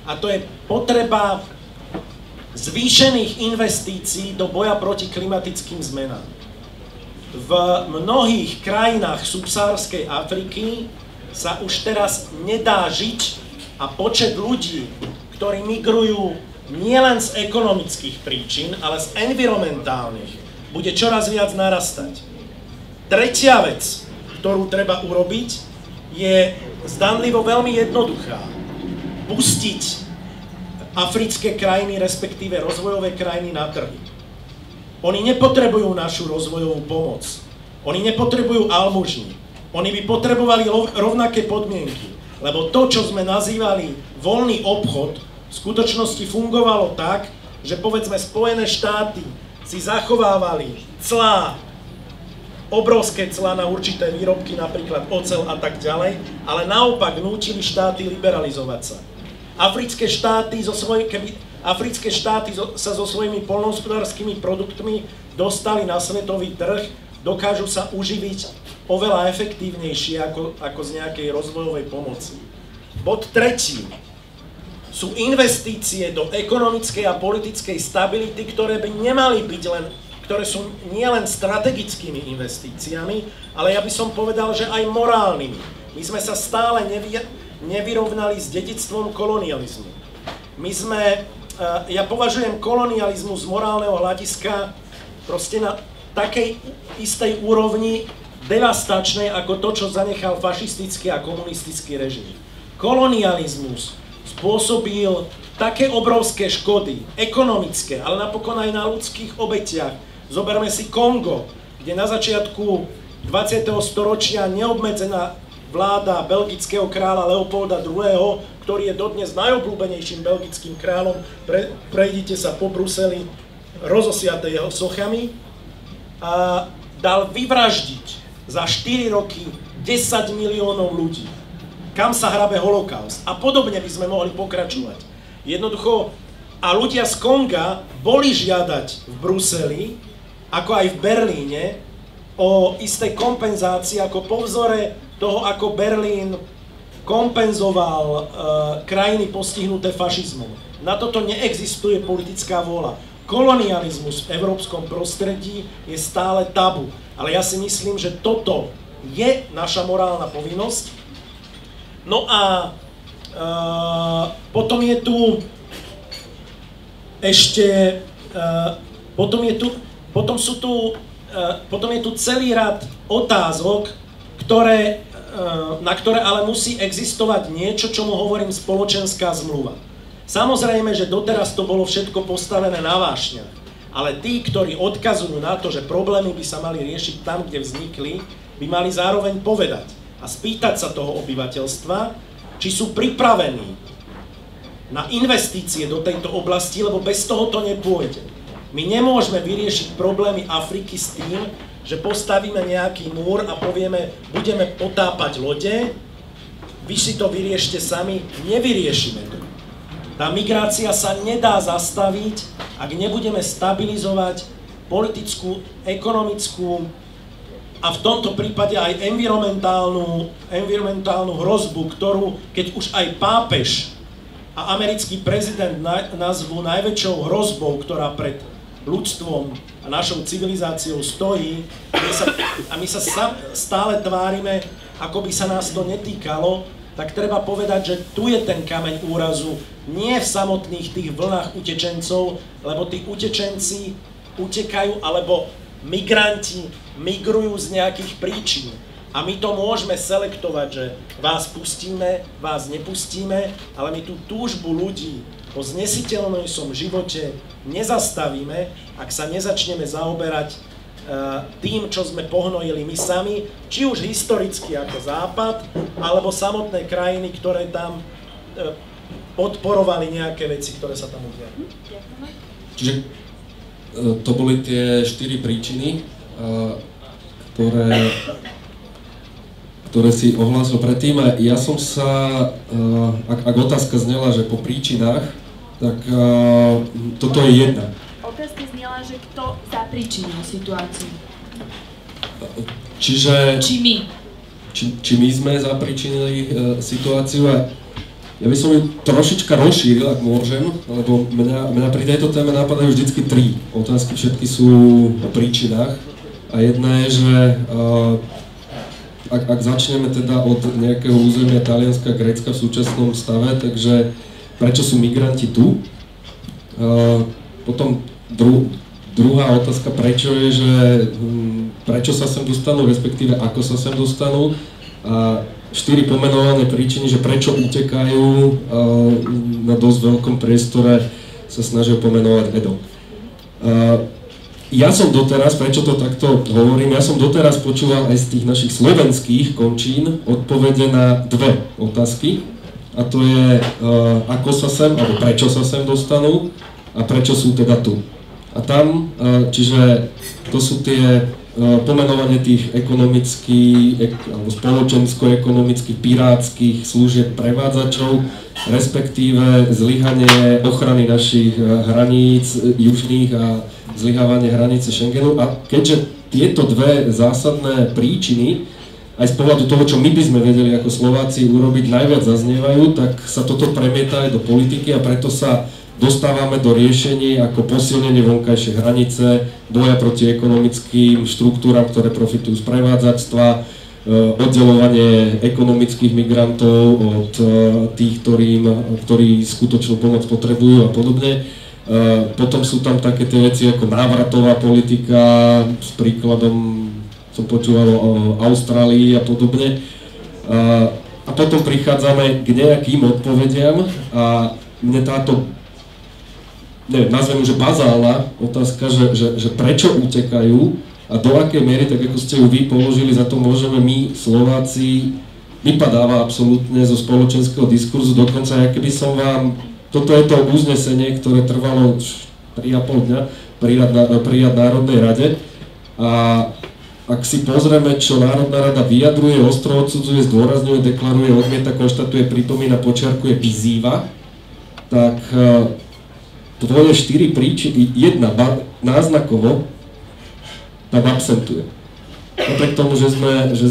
a to je potreba zvýšených investícií do boja proti klimatickým zmenám. V mnohých krajinách subsahárskej Afriky sa už teraz nedá žiť a počet ľudí, ktorí migrujú nielen z ekonomických príčin, ale z environmentálnych, bude čoraz viac narastať. Tretia vec, ktorú treba urobiť, je zdanlivo veľmi jednoduchá. Pustiť africké krajiny, respektíve rozvojové krajiny na trhy. Oni nepotrebujú našu rozvojovú pomoc. Oni nepotrebujú almužny. Oni by potrebovali rovnaké podmienky. Lebo to, čo sme nazývali voľný obchod, v skutočnosti fungovalo tak, že povedzme Spojené štáty si zachovávali clá, obrovské clá na určité výrobky, napríklad oceľ a tak ďalej, ale naopak nútili štáty liberalizovať sa. Africké štáty sa so svojimi poľnohospodárskymi produktmi dostali na svetový trh, dokážu sa uživiť oveľa efektívnejšie ako z nejakej rozvojovej pomoci. Bod tretí. Sú investície do ekonomickej a politickej stability, ktoré by nemali byť ktoré sú nielen strategickými investíciami, ale ja by som povedal, že aj morálnymi. My sme sa stále nevyrovnali s dedičstvom kolonializmu. Ja považujem kolonializmus z morálneho hľadiska proste na takej istej úrovni devastačnej ako to, čo zanechal fašistický a komunistický režim. Kolonializmus spôsobil také obrovské škody, ekonomické, ale napokon aj na ľudských obetiach. Zoberme si Kongo, kde na začiatku 20. storočia neobmedzená vláda belgického kráľa Leopolda II., ktorý je dodnes najobľúbenejším belgickým kráľom, prejdite sa po Bruseli, rozosiate jeho sochami, a dal vyvraždiť za 4 roky 10 miliónov ľudí. Kam sa hrabe holokaust. A podobne by sme mohli pokračovať. Jednoducho, a ľudia z Konga boli žiadať v Bruseli, ako aj v Berlíne, o isté kompenzácie, ako po vzore toho, ako Berlín kompenzoval krajiny postihnuté fašizmom. Na toto neexistuje politická vôľa. Kolonializmus v európskom prostredí je stále tabu. Ale ja si myslím, že toto je naša morálna povinnosť. No a potom je tu ešte, potom je tu celý rad otázok, na ktoré ale musí existovať niečo, čomu hovorím spoločenská zmluva. Samozrejme, že doteraz to bolo všetko postavené na vášňach, ale tí, ktorí odkazujú na to, že problémy by sa mali riešiť tam, kde vznikli, by mali zároveň povedať a spýtať sa toho obyvateľstva, či sú pripravení na investície do tejto oblasti, lebo bez toho to nepôjde. My nemôžeme vyriešiť problémy Afriky s tým, že postavíme nejaký múr a povieme, budeme potápať lode, vy si to vyriešte sami, nevyriešime to. Tá migrácia sa nedá zastaviť, ak nebudeme stabilizovať politickú, ekonomickú a v tomto prípade aj environmentálnu hrozbu, ktorú, keď už aj pápež a americký prezident nazvú najväčšou hrozbou, ktorá pred ľudstvom a našou civilizáciou stojí, a my sa stále tvárime, ako by sa nás to netýkalo, tak treba povedať, že tu je ten kameň úrazu, nie v samotných tých vlnách utečencov, lebo tí utečenci utekajú, alebo migranti migrujú z nejakých príčin. A my to môžeme selektovať, že vás pustíme, vás nepustíme, ale my tú túžbu ľudí po znesiteľnom živote nezastavíme, ak sa nezačneme zaoberať tým, čo sme pohnojili my sami, či už historicky ako Západ, alebo samotné krajiny, ktoré tam podporovali nejaké veci, ktoré sa tam udiali. Čiže to boli tie 4 príčiny, ktoré si ohlásil predtým. A ja som sa, ak otázka znela, že po príčinách, tak toto je jedna. Otázka znela, že kto zapríčinil situáciu. Čiže... Či my. Či my sme zapríčinili situáciu. A ja by som ju trošička rozšíril, ak môžem, lebo mňa pri tejto téme napadajú vždycky 3 otázky, všetky sú o príčinách. A jedna je, že ak začneme teda od nejakého územia Talianska, Grécka v súčasnom stave, takže prečo sú migranti tu? Potom druhá otázka, prečo je, že prečo sa sem dostanú, respektíve ako sa sem dostanú. A 4 pomenované príčiny, že prečo utekajú, na dosť veľkom priestore sa snažia pomenovať Edo. Ja som doteraz, prečo to takto hovorím, ja som doteraz počúval aj z tých našich slovenských končín odpovede na 2 otázky. A to je, ako sa sem, alebo prečo sa sem dostanú a prečo sú teda tu. A tam, čiže to sú tie pomenovanie tých ekonomických, alebo spoločensko-ekonomických, pirátskych služieb prevádzačov, respektíve zlyhanie ochrany našich hraníc južných a zlyhávanie hranice Schengenu. A keďže tieto 2 zásadné príčiny, aj z pohľadu toho, čo my by sme vedeli ako Slováci urobiť, najviac zaznievajú, tak sa toto premieta aj do politiky a preto sa dostávame do riešení ako posilnenie vonkajšej hranice, boja proti ekonomickým štruktúram, ktoré profitujú z prevádzactva, oddelovanie ekonomických migrantov od tých, ktorí skutočnú pomoc potrebujú a podobne. Potom sú tam také tie veci ako návratová politika, s príkladom som počúval o Austrálii a podobne. A potom prichádzame k nejakým odpovediam a mne táto, neviem, nazvem že bazálna otázka, že prečo utekajú a do akej miery, tak ako ste ju vy položili, za to môžeme my, Slováci, vypadáva absolútne zo spoločenského diskurzu, dokonca ja keby som vám, toto je to uznesenie, ktoré trvalo 3,5 dňa prijať Národnej rade a ak si pozrieme, čo Národná rada vyjadruje, ostro odsudzuje, zdôrazňuje, deklaruje, odmieta, konštatuje, pripomína, počiarkuje, vyzýva, tak tvoje 4 príčiny, jedna náznakovo tam absentuje. Napriek tomu, že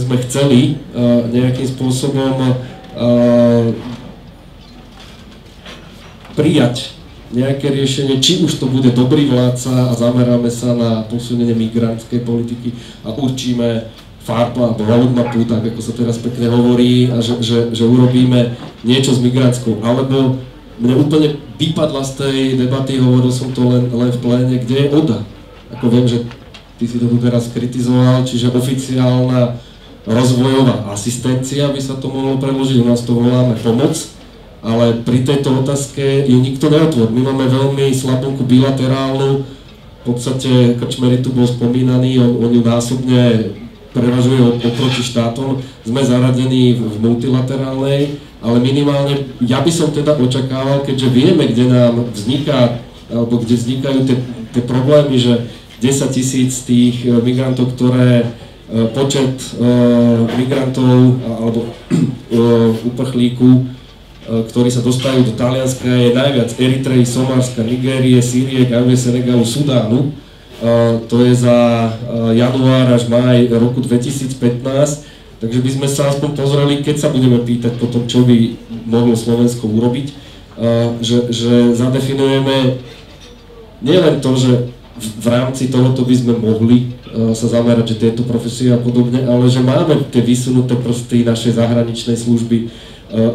sme chceli nejakým spôsobom prijať nejaké riešenie, či už to bude dobrý vládca a zameráme sa na posunenie migrantskej politiky a určíme farbu alebo roadmapu, tak ako sa teraz pekne hovorí, a že urobíme niečo s migrantskou, alebo mne úplne vypadla z tej debaty, hovoril som to len v pléne, kde je ODA. Ako viem, že ty si to tu teraz kritizoval, čiže oficiálna rozvojová asistencia by sa to mohlo preložiť, u nás to voláme pomoc, ale pri tejto otázke ju nikto neotvoril. My máme veľmi slabonku bilaterálnu, v podstate Krčmery tu bol spomínaný, on ju násobne prevažuje oproti štátom, sme zaradení v multilaterálnej, ale minimálne ja by som teda očakával, keďže vieme, kde nám vzniká, alebo kde vznikajú tie problémy, že 10 000 tých migrantov, ktoré počet migrantov alebo uprchlíkov, ktorí sa dostajú do Talianska, je najviac Eritreji, Somálska, Nigérie, Sýrie, Gambie, Senegalu, Sudánu. To je za január až máj roku 2015. Takže by sme sa aspoň pozreli, keď sa budeme pýtať potom, čo by mohlo Slovensko urobiť, že zadefinujeme nielen to, že v rámci tohoto by sme mohli sa zamerať, že tieto profesie a podobne, ale že máme tie vysunuté proste našej zahraničnej služby,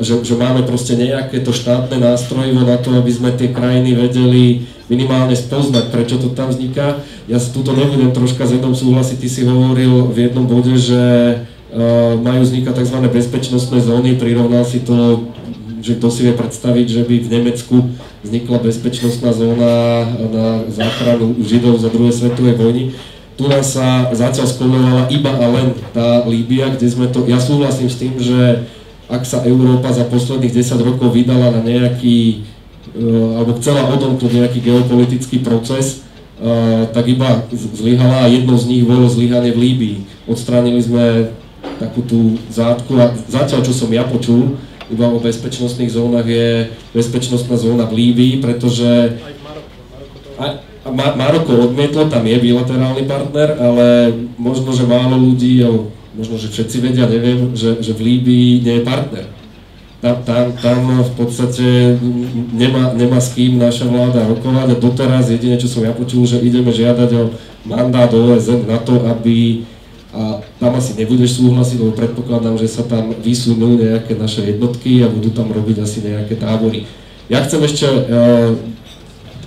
že máme proste nejaké to štátne nástrojivo na to, aby sme tie krajiny vedeli minimálne spoznať, prečo to tam vzniká. Ja sa tuto nebudem troška s Edom súhlasiť, ty si hovoril v jednom bode, že majú vznikať tzv. Bezpečnostné zóny, prirovnal si to, že kto si vie predstaviť, že by v Nemecku vznikla bezpečnostná zóna na záchranu Židov za druhej svetovej vojny. Tu nás sa zatiaľ skloňovala iba a len tá Líbia, kde sme to, ja súhlasím s tým, že ak sa Európa za posledných 10 rokov vydala na nejaký, alebo chcela odomknúť nejaký geopolitický proces, tak iba zlyhala a jedno z nich bolo zlyhanie v Líbii. Odstránili sme takú tú zátku a zatiaľ, čo som ja počul, iba o bezpečnostných zónach je bezpečnostná zóna v Líbii, pretože Maroko odmietlo, tam je bilaterálny partner, ale možno, že málo ľudí, možno, že všetci vedia, neviem, že v Líbii nie je partner. Tam v podstate nemá s kým naša vláda rokovať a doteraz jedine, čo som ja počul, že ideme žiadať o mandát OSN na to, aby, a tam asi nebudeš súhlasiť, lebo predpokladám, že sa tam vysunú nejaké naše jednotky a budú tam robiť asi nejaké tábory. Ja chcem ešte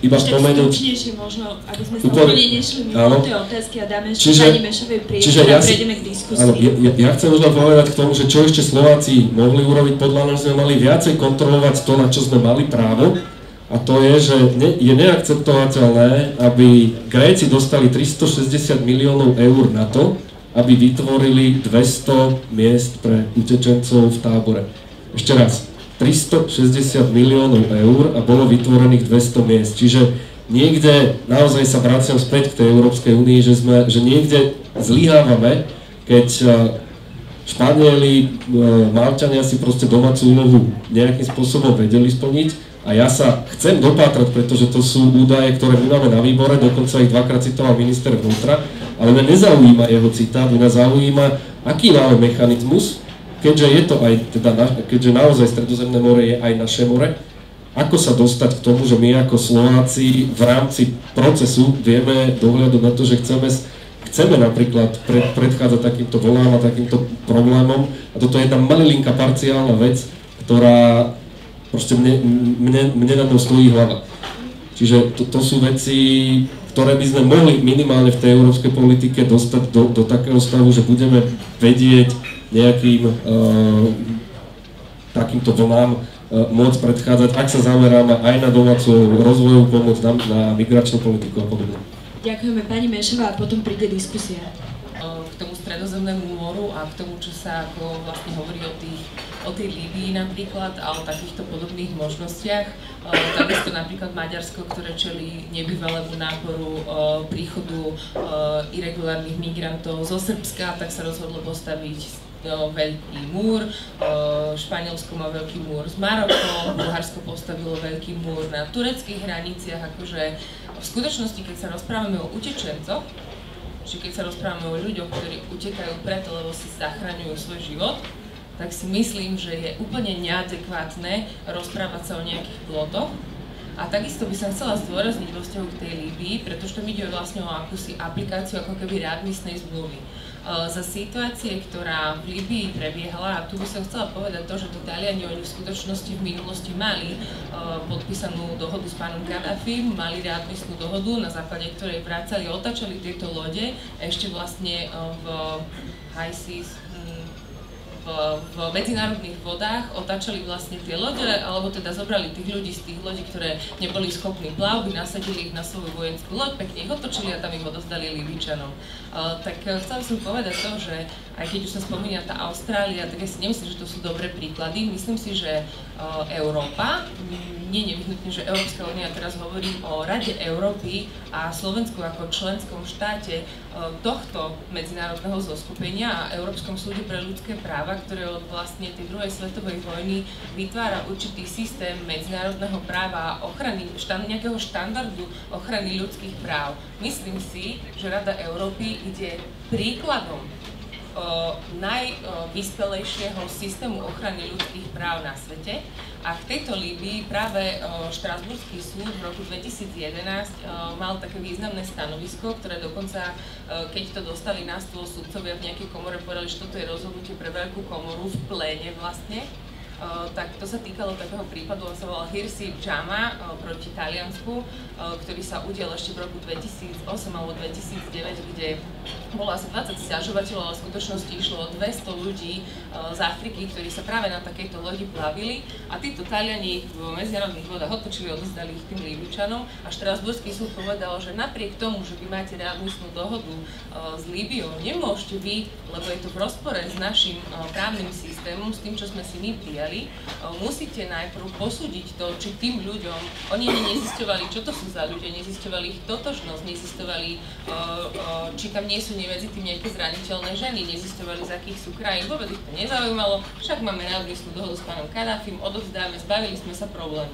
iba spomenúť... Stručnejšie možno, aby sme sa úplne nešli mimo tej otázky a dáme ešte pani Mešovej priestor a prejdeme k diskusii. Áno, ja chcem možno povedať k tomu, že čo ešte Slováci mohli urobiť, podľa nás sme mali viacej kontrolovať to, na čo sme mali právo, a to je, že je neakceptovateľné, aby Gréci dostali 360 miliónov eur na to, aby vytvorili 200 miest pre utečencov v tábore. Ešte raz, 360 miliónov eur a bolo vytvorených 200 miest. Čiže niekde, naozaj sa vraciam späť k tej Európskej únii, že niekde zlyhávame, keď Španieli, Malťania si proste domácu úlohu nejakým spôsobom vedeli splniť. A ja sa chcem dopátrať, pretože to sú údaje, ktoré my máme na výbore, dokonca ich dvakrát citoval minister vnútra, ale mňa nezaujíma jeho citát, mňa zaujíma, aký máme mechanizmus, keďže je to aj, teda, keďže naozaj Stredozemné more je aj naše more, ako sa dostať k tomu, že my ako Slováci v rámci procesu vieme dohľadať na to, že chceme napríklad predchádzať takýmto volám a takýmto problémom. A toto je jedna malilinká parciálna vec, ktorá proste mne na tom stojí hlava. Čiže to sú veci, ktoré by sme mohli minimálne v tej európskej politike dostať do takého stavu, že budeme vedieť nejakým takýmto vlnám môcť predchádzať, ak sa zameráme aj na domácu rozvojovú pomoc, na migračnú politiku a podobne. Ďakujeme pani Mešová a potom príde diskusia. K tomu Stredozemnému moru a k tomu, čo sa ako vlastne hovorí o tej Líbii napríklad a o takýchto podobných možnostiach. Takisto napríklad Maďarsko, ktoré čelí nebývalému náporu príchodu irregulárnych migrantov zo Srbska, tak sa rozhodlo postaviť veľký múr, Španielsko má veľký múr s Marokom, Bulharsko postavilo veľký múr na tureckých hraniciach, akože v skutočnosti, keď sa rozprávame o utečencoch, či keď sa rozprávame o ľuďoch, ktorí utekajú preto, lebo si zachraňujú svoj život, tak si myslím, že je úplne neadekvátne rozprávať sa o nejakých plotoch. A takisto by som chcela zdôrazniť vo vzťahu k tej Líbii, pretože tam ide vlastne o akúsi aplikáciu ako keby readmisnej zmluvy. Za situácie, ktorá v Líbii prebiehala, a tu by som chcela povedať to, že tí Taliani, oni v skutočnosti v minulosti mali podpísanú dohodu s pánom Gaddafim, mali readmisnú dohodu, na základe ktorej vracali, otáčali tieto lode ešte vlastne v high seas, v medzinárodných vodách otáčali vlastne tie lode, alebo teda zobrali tých ľudí z tých lodí, ktoré neboli schopní plavby, nasadili ich na svoju vojenskú loď, pekne ich otočili a tam ich odozdali Líbičanom. Tak chcela som povedať to, že aj keď už sa spomína tá Austrália, tak ja si nemyslím, že to sú dobré príklady. Myslím si, že Európa nie nevyhnutne, že Európska únia, teraz hovorím o Rade Európy a Slovensku ako členskom štáte tohto medzinárodného zoskupenia a Európskom súde pre ľudské práva, ktoré od vlastne tej druhej svetovej vojny vytvára určitý systém medzinárodného práva a ochrany, nejakého štandardu ochrany ľudských práv. Myslím si, že Rada Európy ide príkladom najvyspelejšieho systému ochrany ľudských práv na svete. A v tejto Líbii práve Štrasburský súd v roku 2011 mal také významné stanovisko, ktoré dokonca, keď to dostali na stôl sudcovia v nejakej komore, povedali, že toto je rozhodnutie pre veľkú komoru v pléne vlastne. Tak to sa týkalo takého prípadu, on sa volal Hirsi Jama proti Taliansku, ktorý sa udial ešte v roku 2008 alebo 2009, kde bolo asi 20 sťažovateľov, ale v skutočnosti išlo o 200 ľudí z Afriky, ktorí sa práve na takejto lodi plavili a títo Taliani v medzinárodných vodách otočili, odozdali ich tým Líbičanom a Štrasburský súd povedal, že napriek tomu, že vy máte readmisnú dohodu s Líbiou, nemôžete vy, lebo je to v rozpore s našim právnym systémom, s tým, čo sme si my prijali, musíte najprv posúdiť to, či tým ľuďom, oni nezisťovali, čo to sú za ľudia, nezisťovali ich totožnosť, nezisťovali, či tam nie sú medzi tým nejaké zraniteľné ženy, nezisťovali, z akých sú krajín, vôbec ich to nezaujímalo, však máme readmisnú dohodu s pánom Kadáfim, odovzdáme, zbavili sme sa problému.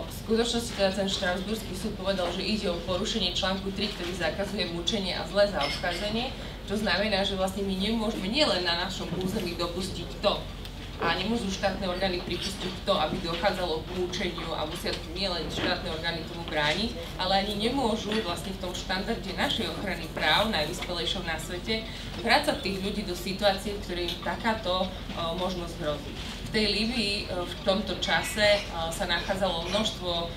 V skutočnosti teda ten Štrasburský súd povedal, že ide o porušenie článku 3, ktorý zakazuje mučenie a zlé zaobchádzanie, čo znamená, že vlastne my nemôžeme nielen na našom území dopustiť to, a nemôžu štátne orgány pripustiť to, aby dochádzalo k mučeniu a musia nielen štátne orgány tomu brániť, ale ani nemôžu vlastne v tom štandarde našej ochrany práv, najvyspelejšou na svete, vrácať tých ľudí do situácie, v ktorej im takáto možnosť hrozí. V tej Líbii v tomto čase sa nachádzalo množstvo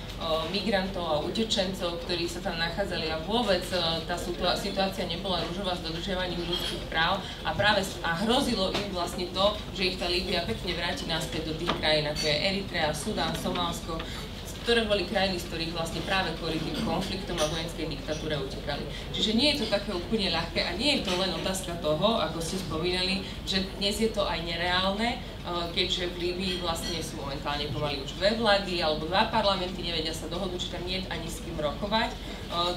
migrantov a utečencov, ktorí sa tam nachádzali a vôbec tá situácia nebola ružová s dodržiavaním ľudských práv a práve hrozilo im vlastne to, že ich tá Líbia pekne vráti naspäť do tých krajín, ako je Eritrea, Sudán, Somálsko, ktoré boli krajiny, z ktorých vlastne práve kvôli tým konfliktom a vojenskej diktatúre utekali. Čiže nie je to také úplne ľahké a nie je to len otázka toho, ako ste spomínali, že dnes je to aj nereálne, keďže v Líbii vlastne sú momentálne pomaly už 2 vlády alebo 2 parlamenty, nevedia sa dohodnúť, či tam nie je ani s kým rokovať.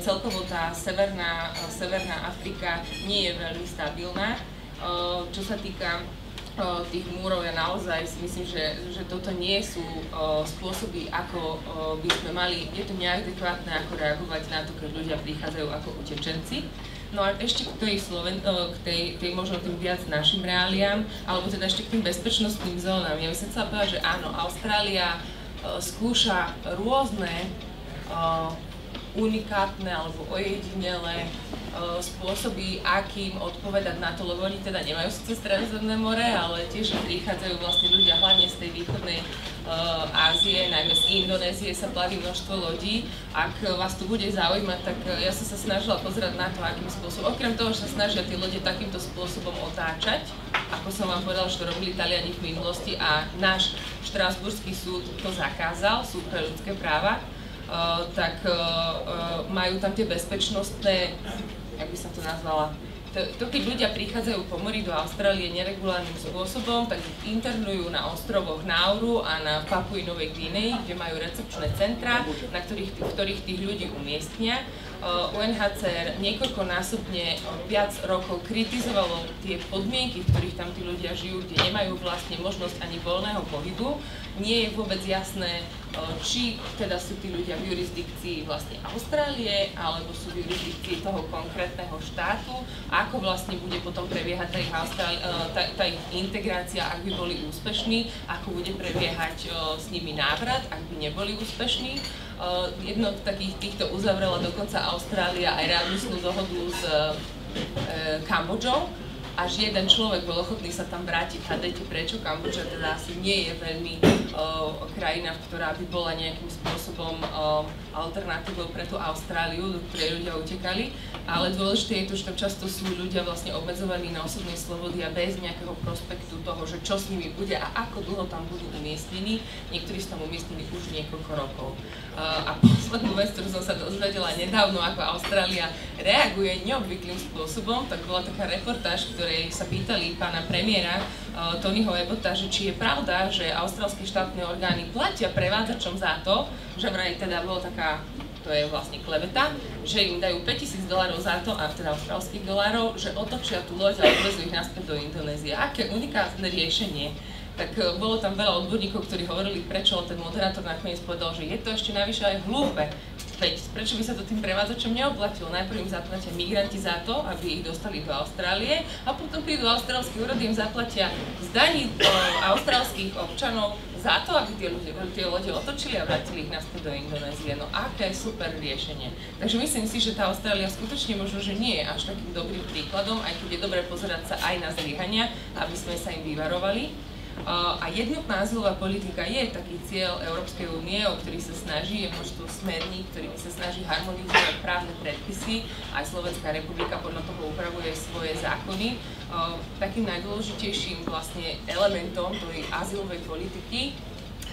Celkovo tá severná Afrika nie je veľmi stabilná. Čo sa týka tých múrov, ja naozaj si myslím, že toto nie sú spôsoby, ako by sme mali, je to neadekvátne, ako reagovať na to, keď ľudia prichádzajú ako utečenci. No a ešte k tej možno tým viac našim reáliám, alebo teda ešte k tým bezpečnostným zónam. Ja by som chcela povedať, že áno, Austrália skúša rôzne unikátne alebo ojedinelé spôsoby, akým odpovedať na to, lebo oni teda nemajú síce Stredozemné more, ale tiež prichádzajú vlastne ľudia hlavne z tej východnej Ázie, najmä z Indonézie sa plaví množstvo lodí. Ak vás to bude zaujímať, tak ja som sa snažila pozerať na to, akým spôsobom, okrem toho, že sa snažia tie lode takýmto spôsobom otáčať, ako som vám povedala, že to robili Taliani v minulosti a náš Štrasburský súd to zakázal, súd pre ľudské práva, tak majú tam tie bezpečnostné, jak by som to nazvala, to keď ľudia prichádzajú po mori do Austrálie neregulárnym spôsobom, tak ich internujú na ostrovoch Nauru a na Papui Novej Guinei, kde majú recepčné centrá, v ktorých tých ľudí umiestnia. UNHCR niekoľkonásobne viac rokov kritizovalo tie podmienky, v ktorých tam tí ľudia žijú, kde nemajú vlastne možnosť ani voľného pohybu. Nie je vôbec jasné, či teda sú tí ľudia v jurisdikcii vlastne Austrálie, alebo sú v jurisdikcii toho konkrétneho štátu, ako vlastne bude potom prebiehať tá ich integrácia, ak by boli úspešní, ako bude prebiehať s nimi návrat, ak by neboli úspešní. Jedno z takých týchto uzavrela dokonca Austrália aj readmisnú dohodu s Kambodžou. Až jeden človek bol ochotný sa tam vrátiť. Hádajte prečo? Kambodža teda asi nie je veľmi krajina, ktorá by bola nejakým spôsobom alternatívou pre tú Austráliu, do ktorej ľudia utekali. Ale dôležité je to, že tam často sú ľudia vlastne obmedzovaní na osobnej slobody a bez nejakého prospektu toho, že čo s nimi bude a ako dlho tam budú umiestnení. Niektorí sú tam umiestnení už niekoľko rokov. A poslednú vec, ktorú som sa dozvedela nedávno, ako Austrália reaguje neobvyklým spôsobom. Tak bola taká reportáž, ktorej sa pýtali pána premiéra Tonyho Abbota, že či je pravda, že austrálske štátne orgány platia prevádzačom za to, že vraj teda bola taká, to je vlastne klebeta, že im dajú $5000 za to, a teda austrálskych dolárov, že otočia tú loď a odvezú ich naspäť do Indonézie. Aké unikátne riešenie. Tak bolo tam veľa odborníkov, ktorí hovorili, prečo ten moderátor nakoniec povedal, že je to ešte navyše aj hlúpe. Prečo by sa to tým prevádzačom neoplatilo? Najprv im zaplatia migranti za to, aby ich dostali do Austrálie, a potom prídu austrálske úrady, im zaplatia z daní austrálskych občanov za to, aby tie lode otočili a vrátili ich naspäť do Indonézie. No aké super riešenie. Takže myslím si, že tá Austrália skutočne možno, že nie je až takým dobrým príkladom, aj keď je dobré pozerať sa aj na zlyhania, aby sme sa im vyvarovali. A jednotná azylová politika je taký cieľ Európskej únie, o ktorý sa snaží, je množstvo smerníc, ktorými sa snaží harmonizovať právne predpisy. Aj Slovenská republika podľa toho upravuje svoje zákony. Takým najdôležitejším vlastne elementom tej azylovej politiky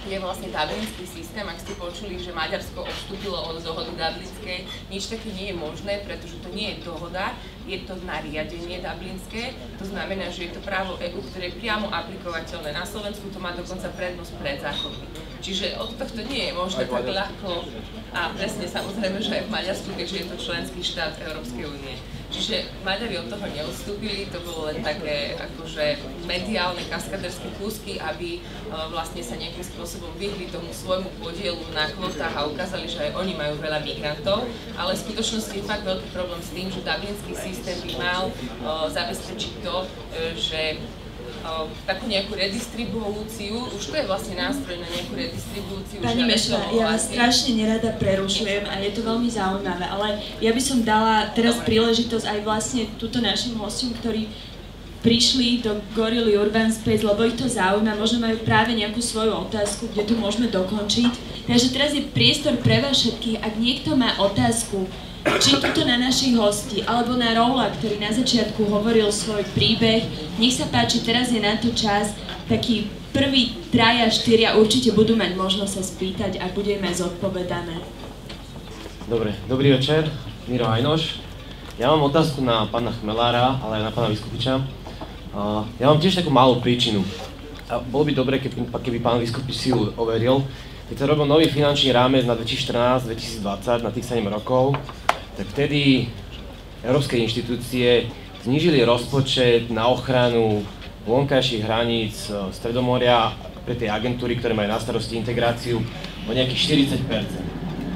je vlastne dublinský systém. Ak ste počuli, že Maďarsko odstúpilo od dohody dublinskej, nič také nie je možné, pretože to nie je dohoda, je to nariadenie dublinské. To znamená, že je to právo EÚ, ktoré je priamo aplikovateľné. Na Slovensku to má dokonca prednosť pred zákonmi. Čiže od tohto nie je možné tak ľahko, a presne samozrejme, že aj v Maďarsku, keďže je to členský štát Európskej únie. Čiže Maďari od toho neodstúpili, to bolo len také akože mediálne kaskaderské kúsky, aby vlastne sa nejakým spôsobom vyhli tomu svojmu podielu na kvotách a ukázali, že aj oni majú veľa migrantov, ale v skutočnosti je fakt veľký problém s tým, že dublinský systém by mal zabezpečiť to, že takú nejakú redistribúciu, už to je vlastne nástroj na nejakú redistribúciu. Pani Mešová, ja vás strašne nerada prerušujem a je to veľmi zaujímavé, ale ja by som dala teraz príležitosť aj vlastne túto našim hosťom, ktorí prišli do Gorily Urban Space, lebo ich to zaujíma, možno majú práve nejakú svoju otázku, kde tu môžeme dokončiť. Takže teraz je priestor pre vás všetkých, ak niekto má otázku, či tuto na našich hostí, alebo na Roula, ktorý na začiatku hovoril svoj príbeh. Nech sa páči, teraz je na to čas. Takí prví 3 a 4 určite budú mať možnosť sa spýtať a budeme zodpovedané. Dobre, dobrý večer, Miro Hajnoš. Ja mám otázku na pána Chmelára, ale aj na pána Vyskupiča. Ja mám tiež takú malú príčinu. A bolo by dobre, keby pán Vyskupič si ju overil. Keď sa robil nový finančný rámec na 2014-2020, na tých 7 rokov, tak vtedy európske inštitúcie znížili rozpočet na ochranu vonkajších hraníc Stredomoria pre tie agentúry, ktoré majú na starosti integráciu, o nejakých 40%.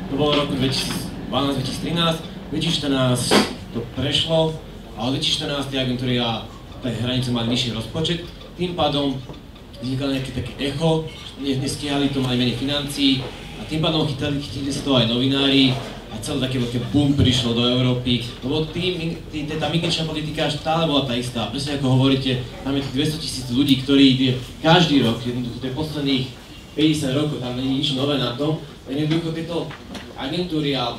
To bolo v roku 2012-2013, 2014 to prešlo a od 2014 tie agentúry a tie hranice mali nižší rozpočet, tým pádom vznikalo nejaké také echo, nestíhali to, mali menej financií a tým pádom chytili sa to aj novinári a celé také veľké boom prišlo do Európy, lebo tá migračná politika stále bola tá istá. Presne ako hovoríte, máme 200 000 ľudí, ktorí každý rok, jednoducho to je posledných 50 rokov, tam nie je nič nové na tom, jednoducho tieto agentúry a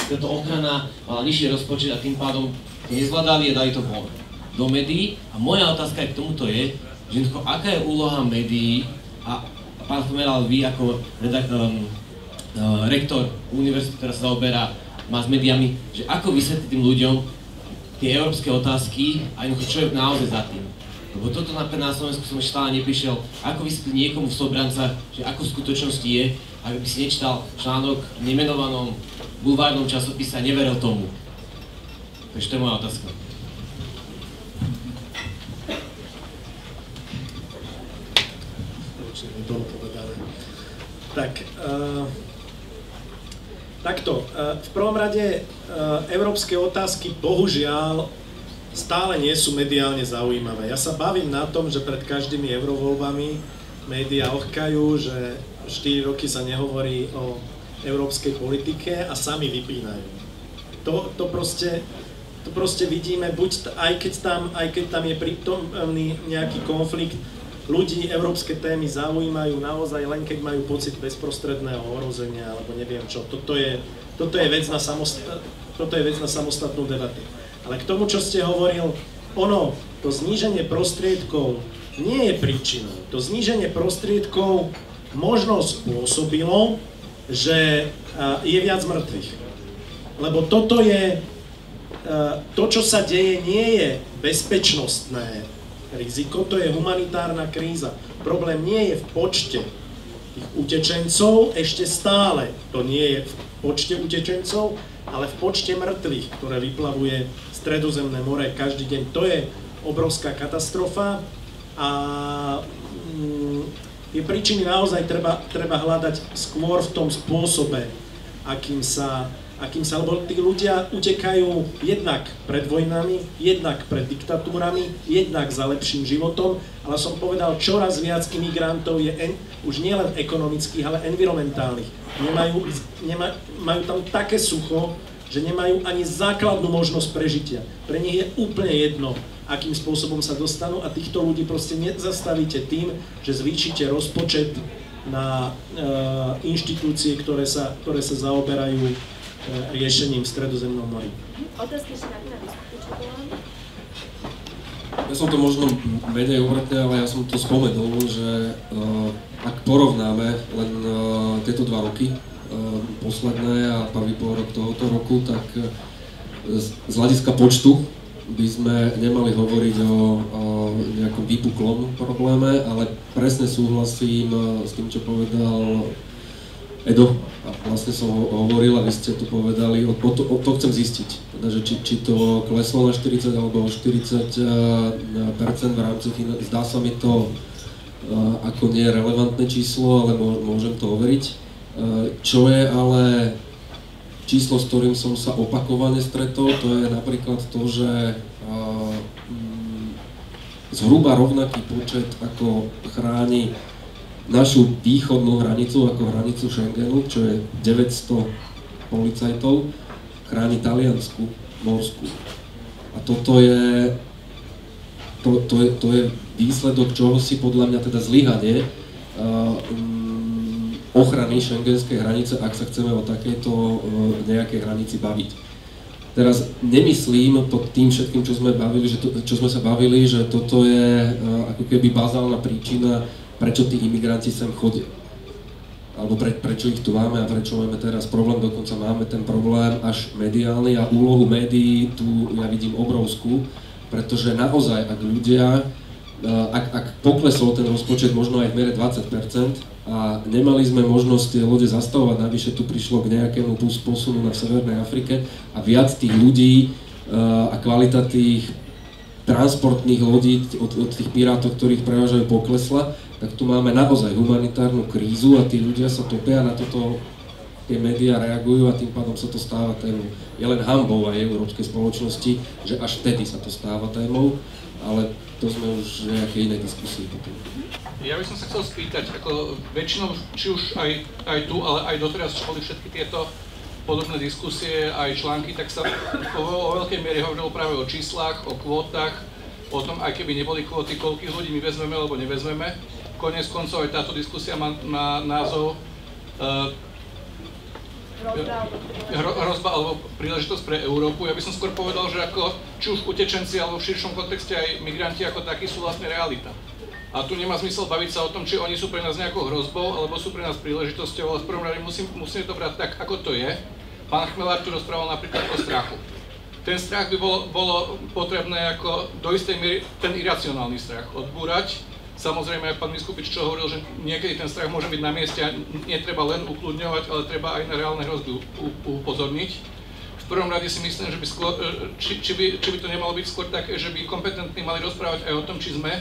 táto ochrana mala nižší rozpočet a tým pádom to nezvládali a dali to von do médií. A moja otázka aj k tomuto je, že jednoducho, aká je úloha médií a pán Chmelár, vy ako rektor univerzity, ktorá sa zaoberá s médiami, že ako vysvetliť tým ľuďom tie európske otázky a jednoducho čo je naozaj za tým. Lebo toto na Slovensku som ešte stále nepíšel, ako vysvetliť niekomu v Sobrancach, že ako v skutočnosti je, ak by si nečítal článok v nemenovanom bulvárnom časopise a neveril tomu. Takže to je moja otázka. Tak, takto. V prvom rade európske otázky bohužiaľ stále nie sú mediálne zaujímavé. Ja sa bavím na tom, že pred každými eurovoľbami médiá ohkajú, že 4 roky sa nehovorí o európskej politike a sami vypínajú. To proste vidíme, buď aj keď tam je prítomný nejaký konflikt, ľudí európske témy zaujímajú naozaj len keď majú pocit bezprostredného ohrozenia alebo neviem čo. Toto je vec na samostatnú debatu. Ale k tomu, čo ste hovoril, to zníženie prostriedkov nie je príčinou. To zníženie prostriedkov možno spôsobilo, že je viac mŕtvych. Lebo toto je to, čo sa deje, nie je bezpečnostné riziko, to je humanitárna kríza. Problém nie je v počte tých utečencov, ešte stále to nie je v počte utečencov, ale v počte mŕtvych, ktoré vyplavuje Stredozemné more každý deň. To je obrovská katastrofa a tie príčiny naozaj treba hľadať skôr v tom spôsobe, akým sa, lebo tí ľudia utekajú jednak pred vojnami, jednak pred diktatúrami, jednak za lepším životom, ale som povedal, čoraz viac imigrantov je už nielen ekonomických, ale environmentálnych. Majú tam také sucho, že nemajú ani základnú možnosť prežitia. Pre nich je úplne jedno, akým spôsobom sa dostanú a týchto ľudí proste nezastavíte tým, že zvýšite rozpočet na inštitúcie, ktoré sa zaoberajú riešením v Stredozemnom mori. Otázky ešte na Biskupiča. Ja som to možno menej obratne, ale ja som to spomenul, že ak porovnáme len tieto 2 roky, posledné a prvý pôrok tohoto roku, tak z hľadiska počtu by sme nemali hovoriť o nejakom vypuklom probléme, ale presne súhlasím s tým, čo povedal Edo. A vlastne som hovoril a vy ste tu povedali, to chcem zistiť, teda, že či to kleslo na 40 alebo 40% v rámci zdá sa mi to ako nie relevantné číslo, ale môžem to overiť. Čo je ale číslo, s ktorým som sa opakovane stretol, to je napríklad to, že zhruba rovnaký počet, ako chráni našu východnú hranicu, ako hranicu Schengenu, čo je 900 policajtov, chráni taliansku, morskú. A toto je výsledok čoho si podľa mňa teda zlyhanie ochrany šengenskej hranice, ak sa chceme o takejto nejakej hranici baviť. Teraz nemyslím pod tým všetkým, čo sme sa bavili, že toto je ako keby bazálna príčina, prečo tí imigranti sem chodia. Alebo prečo ich tu máme a prečo máme teraz problém, dokonca máme ten problém až mediálny a úlohu médií tu ja vidím obrovskú, pretože naozaj, ak ľudia, ak poklesol ten rozpočet možno aj v miere 20%, a nemali sme možnosť tie lode zastavovať, navyše tu prišlo k nejakému posunu na Severnej Afrike a viac tých ľudí a kvalita tých transportných lodí od tých pirátov, ktorých prevážajú, poklesla, tak tu máme naozaj humanitárnu krízu a tí ľudia sa topia, na toto tie médiá reagujú a tým pádom sa to stáva témou. Je len hanbou aj európskej spoločnosti, že až vtedy sa to stáva témou, ale to sme už v nejakej inej diskusii potom. Ja by som sa chcel spýtať, ako väčšinou, či už aj tu, ale aj doteraz, čo boli všetky tieto podobné diskusie, aj články, tak sa vo veľkej miere hovorilo práve o číslach, o kvótach, o tom, aj keby neboli kvóty, koľkých ľudí my vezmeme alebo nevezmeme. Koniec koncov aj táto diskusia má názov hrozba alebo príležitosť pre Európu. Ja by som skôr povedal, že ako či už utečenci alebo v širšom kontexte aj migranti ako takí sú vlastne realita. A tu nemá zmysel baviť sa o tom, či oni sú pre nás nejakou hrozbou, alebo sú pre nás príležitosťou, ale v prvom rade musíme to brať tak, ako to je. Pán Chmelár tu rozprával napríklad o strachu. Ten strach by bolo potrebné ako do istej miery ten iracionálny strach odbúrať. Samozrejme aj pán Biskupič, čo hovoril, že niekedy ten strach môže byť na mieste a netreba len ukľudňovať, ale treba aj na reálne hrozby upozorniť. V prvom rade si myslím, že by či by to nemalo byť skôr také, že by kompetentní mali rozprávať aj o tom, či sme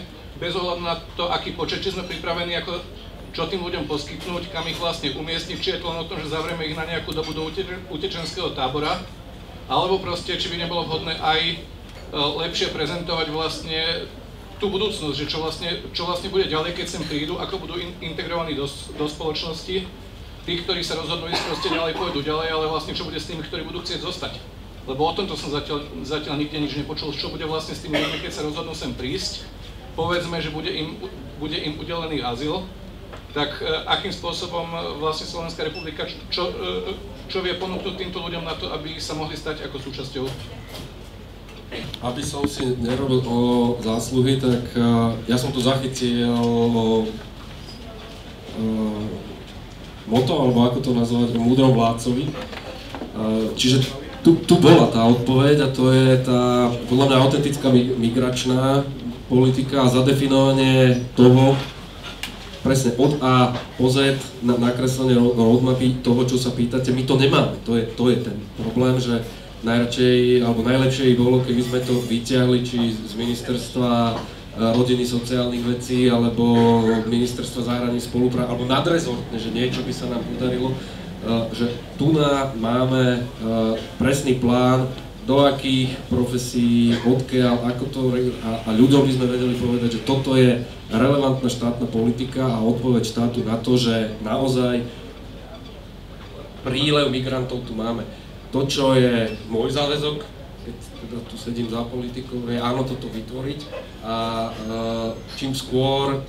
bez ohľadu na to, aký počet, či sme pripravení, ako, čo tým ľuďom poskytnúť, kam ich vlastne umiestniť, či je to len o tom, že zavrieme ich na nejakú dobu do utečenského tábora, alebo proste, či by nebolo vhodné aj lepšie prezentovať vlastne tú budúcnosť, že čo vlastne bude ďalej, keď sem prídu, ako budú integrovaní do spoločnosti. Tí, ktorí sa rozhodnú ísť proste ďalej, pôjdu ďalej, ale vlastne čo bude s tými, ktorí budú chcieť zostať. Lebo o tomto som zatiaľ nikde nič nepočul, čo bude vlastne s tými ľuďmi, keď sa rozhodnú sem prísť. Povedzme, že bude im udelený azyl, tak akým spôsobom vlastne Slovenská republika, čo vie ponúknuť týmto ľuďom na to, aby sa mohli stať ako súčasťou? Aby som si nerobil o zásluhy, tak ja som tu zachytil moto, alebo ako to nazvať, o múdrom vládcovi. Čiže tu bola tá odpoveď a to je tá podľa mňa autentická migračná politika a zadefinovanie toho, presne od A po Z, nakreslenie roadmapy toho, čo sa pýtate, my to nemáme. To je ten problém, že najradšej, alebo najlepšie bolo, keby sme to vyťahli, či z ministerstva rodiny, sociálnych vecí, alebo ministerstva zahraničnej spolupráce, alebo nadrezortne, že niečo by sa nám podarilo, že tu máme presný plán, do akých profesí, odkiaľ, ako to, a ľuďom by sme vedeli povedať, že toto je relevantná štátna politika a odpoveď štátu na to, že naozaj prílev migrantov tu máme. To, čo je môj záväzok, keď teda tu sedím za politikou, je áno toto vytvoriť a čím skôr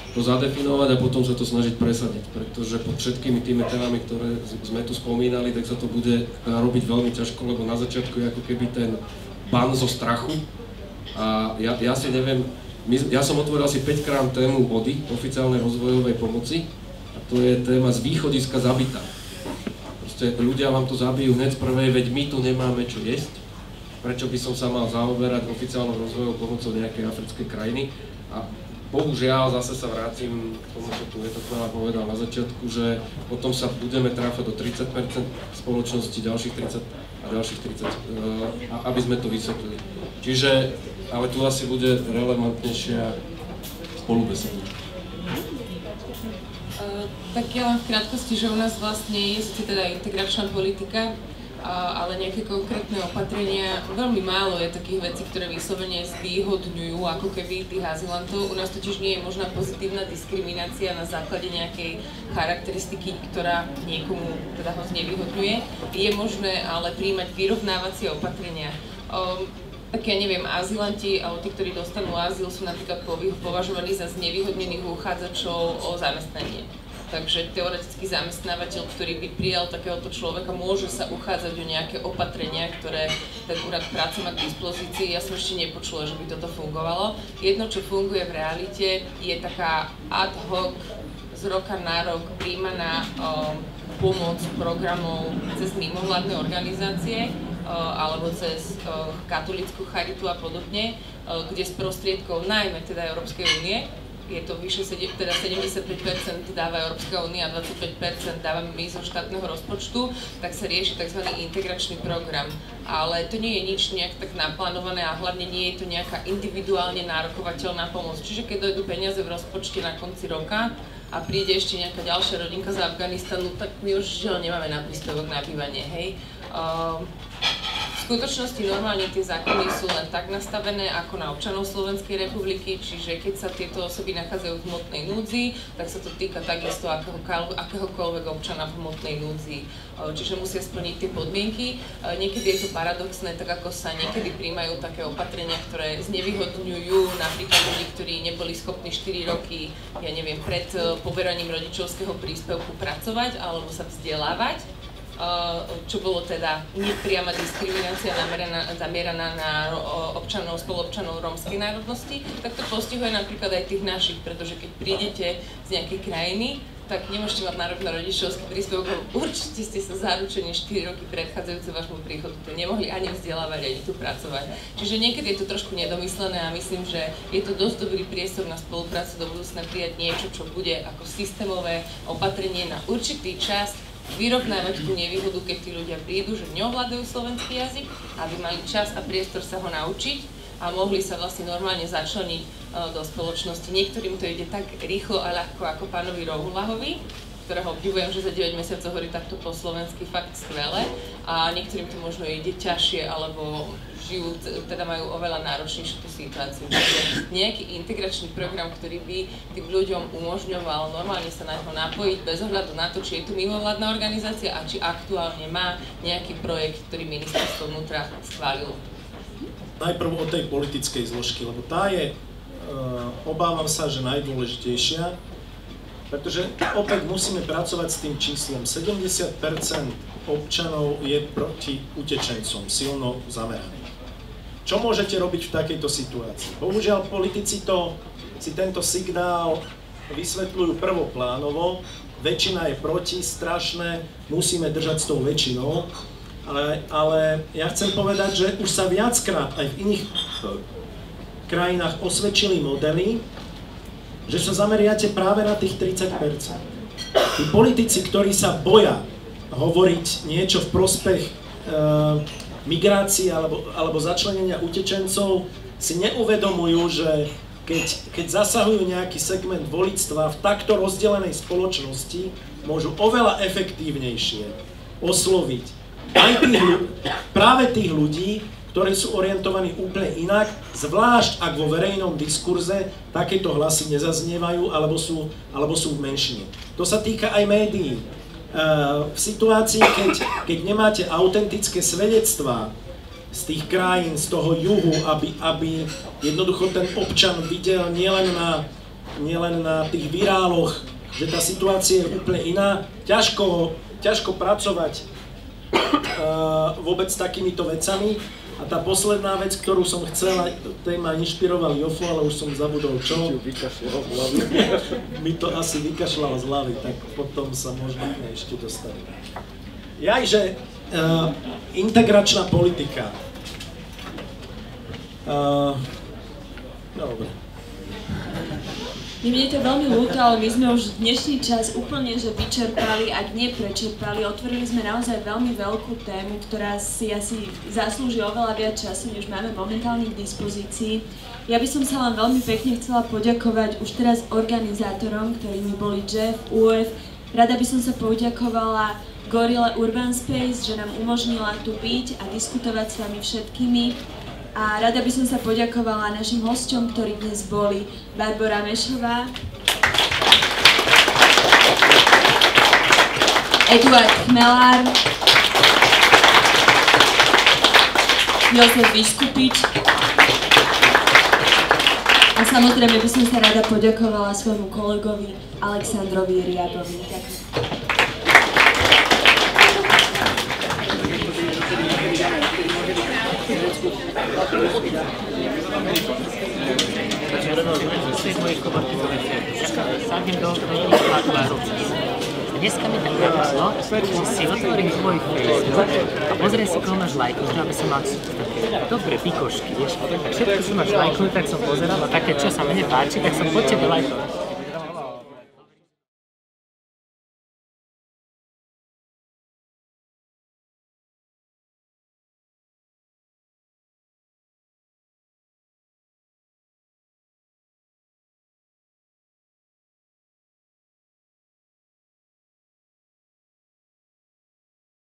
to zadefinovať a potom sa to snažiť presadiť, pretože pod všetkými tými témami, ktoré sme tu spomínali, tak sa to bude robiť veľmi ťažko, lebo na začiatku je ako keby ten ban zo strachu a ja si neviem, ja som otvoril asi 5 krát tému ODI, oficiálnej rozvojovej pomoci, a to je téma z východiska zabitá. Proste ľudia vám to zabijú hneď z prvej, veď my tu nemáme čo jesť, prečo by som sa mal zaoberať oficiálnou rozvojovou pomocou nejakej africkej krajiny. A bohužiaľ, zase sa vrátim k tomu, čo tu Chmela povedal na začiatku, že potom sa budeme tráfať do 30% spoločnosti, ďalších 30 a ďalších 30, aby sme to vysvetlili. Čiže, ale tu asi bude relevantnejšia spolubeseda. Tak ja len v krátkosti, že u nás vlastne je teda integračná politika, ale nejaké konkrétne opatrenia, veľmi málo je takých vecí, ktoré vyslovene zvýhodňujú ako keby tých azylantov. U nás totiž nie je možná pozitívna diskriminácia na základe nejakej charakteristiky, ktorá niekomu teda ho znevýhodňuje. Je možné ale prijímať vyrovnávacie opatrenia. Tak ja neviem, azylanti alebo tí, ktorí dostanú azyl, sú napríklad považovaní za znevýhodnených uchádzačov o zamestnanie. Takže teoretický zamestnávateľ, ktorý by prijal takéhoto človeka, môže sa uchádzať o nejaké opatrenia, ktoré ten úrad práce má k dispozícii. Ja som ešte nepočula, že by toto fungovalo. Jedno, čo funguje v realite, je taká ad hoc, z roka na rok príjmaná pomoc programov cez mimovládne organizácie alebo cez katolícku charitu a podobne, kde z prostriedkov najmä teda Európskej únie, je to vyše, teda 75% dáva Európska únia a 25% dávame my zo štátneho rozpočtu, tak sa rieši tzv. Integračný program. Ale to nie je nič nejak tak naplánované a hlavne nie je to nejaká individuálne nárokovateľná pomoc. Čiže keď dojdú peniaze v rozpočte na konci roka a príde ešte nejaká ďalšia rodinka z Afganistanu, tak my už žiaľ nemáme na príspevok na bývanie, hej. V skutočnosti normálne tie zákony sú len tak nastavené ako na občanov Slovenskej republiky, čiže keď sa tieto osoby nachádzajú v hmotnej núdzi, tak sa to týka takisto akéhokoľvek občana v hmotnej núdzi. Čiže musia splniť tie podmienky. Niekedy je to paradoxné, tak ako sa niekedy príjmajú také opatrenia, ktoré znevýhodňujú napríklad ľudí, ktorí neboli schopní 4 roky, ja neviem, pred poberaním rodičovského príspevku pracovať alebo sa vzdelávať. Čo bolo teda nepriama diskriminácia zamieraná na občanov, spoluobčanov rómskej národnosti, tak to postihuje napríklad aj tých našich, pretože keď prídete z nejakej krajiny, tak nemôžete mať nárok na rodičovský príspevok, určite ste sa zaručení 4 roky predchádzajúce vášmu príchodu, to nemohli ani vzdelávať, ani tu pracovať. Čiže niekedy je to trošku nedomyslené a myslím, že je to dosť dobrý priestor na spoluprácu do budúcna prijať niečo, čo bude ako systémové opatrenie na určitý čas, vyrovnávať tú nevýhodu, keď tí ľudia prídu, že neovládajú slovenský jazyk, aby mali čas a priestor sa ho naučiť a mohli sa vlastne normálne začleniť do spoločnosti. Niektorým to ide tak rýchlo a ľahko ako pánovi Rohulahovi, ktorého obdivujem, že za 9 mesiacov hovorí takto po slovensky fakt skvele, a niektorým to možno ide ťažšie alebo žijú, teda majú oveľa náročnejšiu tú situáciu. Čiže nejaký integračný program, ktorý by tým ľuďom umožňoval normálne sa na to napojiť bez ohľadu na to, či je tu mimovládna organizácia a či aktuálne má nejaký projekt, ktorý ministerstvo vnútra schválilo. Najprv o tej politickej zložky, lebo tá je, obávam sa, že najdôležitejšia, pretože opäť musíme pracovať s tým číslom. 70% občanov je proti utečencom, silno zameraných. Čo môžete robiť v takejto situácii? Bohužiaľ, politici si tento signál vysvetľujú prvoplánovo, väčšina je proti, strašné, musíme držať s tou väčšinou, Ale ja chcem povedať, že už sa viackrát aj v iných krajinách osvedčili modely, že sa zameriate práve na tých 30%. Tí politici, ktorí sa boja hovoriť niečo v prospech migrácie alebo začlenenia utečencov, si neuvedomujú, že keď zasahujú nejaký segment voličstva v takto rozdelenej spoločnosti, môžu oveľa efektívnejšie osloviť aj práve tých ľudí, ktorí sú orientovaní úplne inak, zvlášť ak vo verejnom diskurze takéto hlasy nezaznievajú alebo sú v menšine. To sa týka aj médií. V situácii, keď nemáte autentické svedectvá z tých krajín, z toho juhu, aby jednoducho ten občan videl nielen na tých viráloch, že tá situácia je úplne iná, ťažko pracovať vôbec s takýmito vecami. A tá posledná vec, ktorú som chcela, tej ma inšpiroval Jofo, ale už som zabudol čo. Mi to asi vykašľalo z hlavy, tak potom sa možno k nej ešte dostaneme. Jajže, integračná politika. Dobre. Mne to veľmi ľúto, ale my sme už dnešný čas úplne že vyčerpali, ak nie prečerpali. Otvorili sme naozaj veľmi veľkú tému, ktorá si asi zaslúži oveľa viac času, než máme momentálne k dispozícii. Ja by som sa len veľmi pekne chcela poďakovať už teraz organizátorom, ktorými boli Jeff, UF. Rada by som sa poďakovala Gorille Urban Space, že nám umožnila tu byť a diskutovať s vami všetkými. A rada by som sa poďakovala našim hosťom, ktorí dnes boli Barbora Mešová, Eduard Chmelár, Jozef Biskupič a samozrejme by som sa rada poďakovala svojmu kolegovi Alexandrovi Riabovi. Ďakujem. Sadnem do tvárovky. Dneska mi tak prišlo, že si otvorím tvoj Facebook a pozriem si, koho máš lajknúť, aby som mal také dobré pikošky, vieš. Tak všetko, čo máš lajknúť, tak som pozeral a také, čo sa mne páči, tak som po tebe lajknul.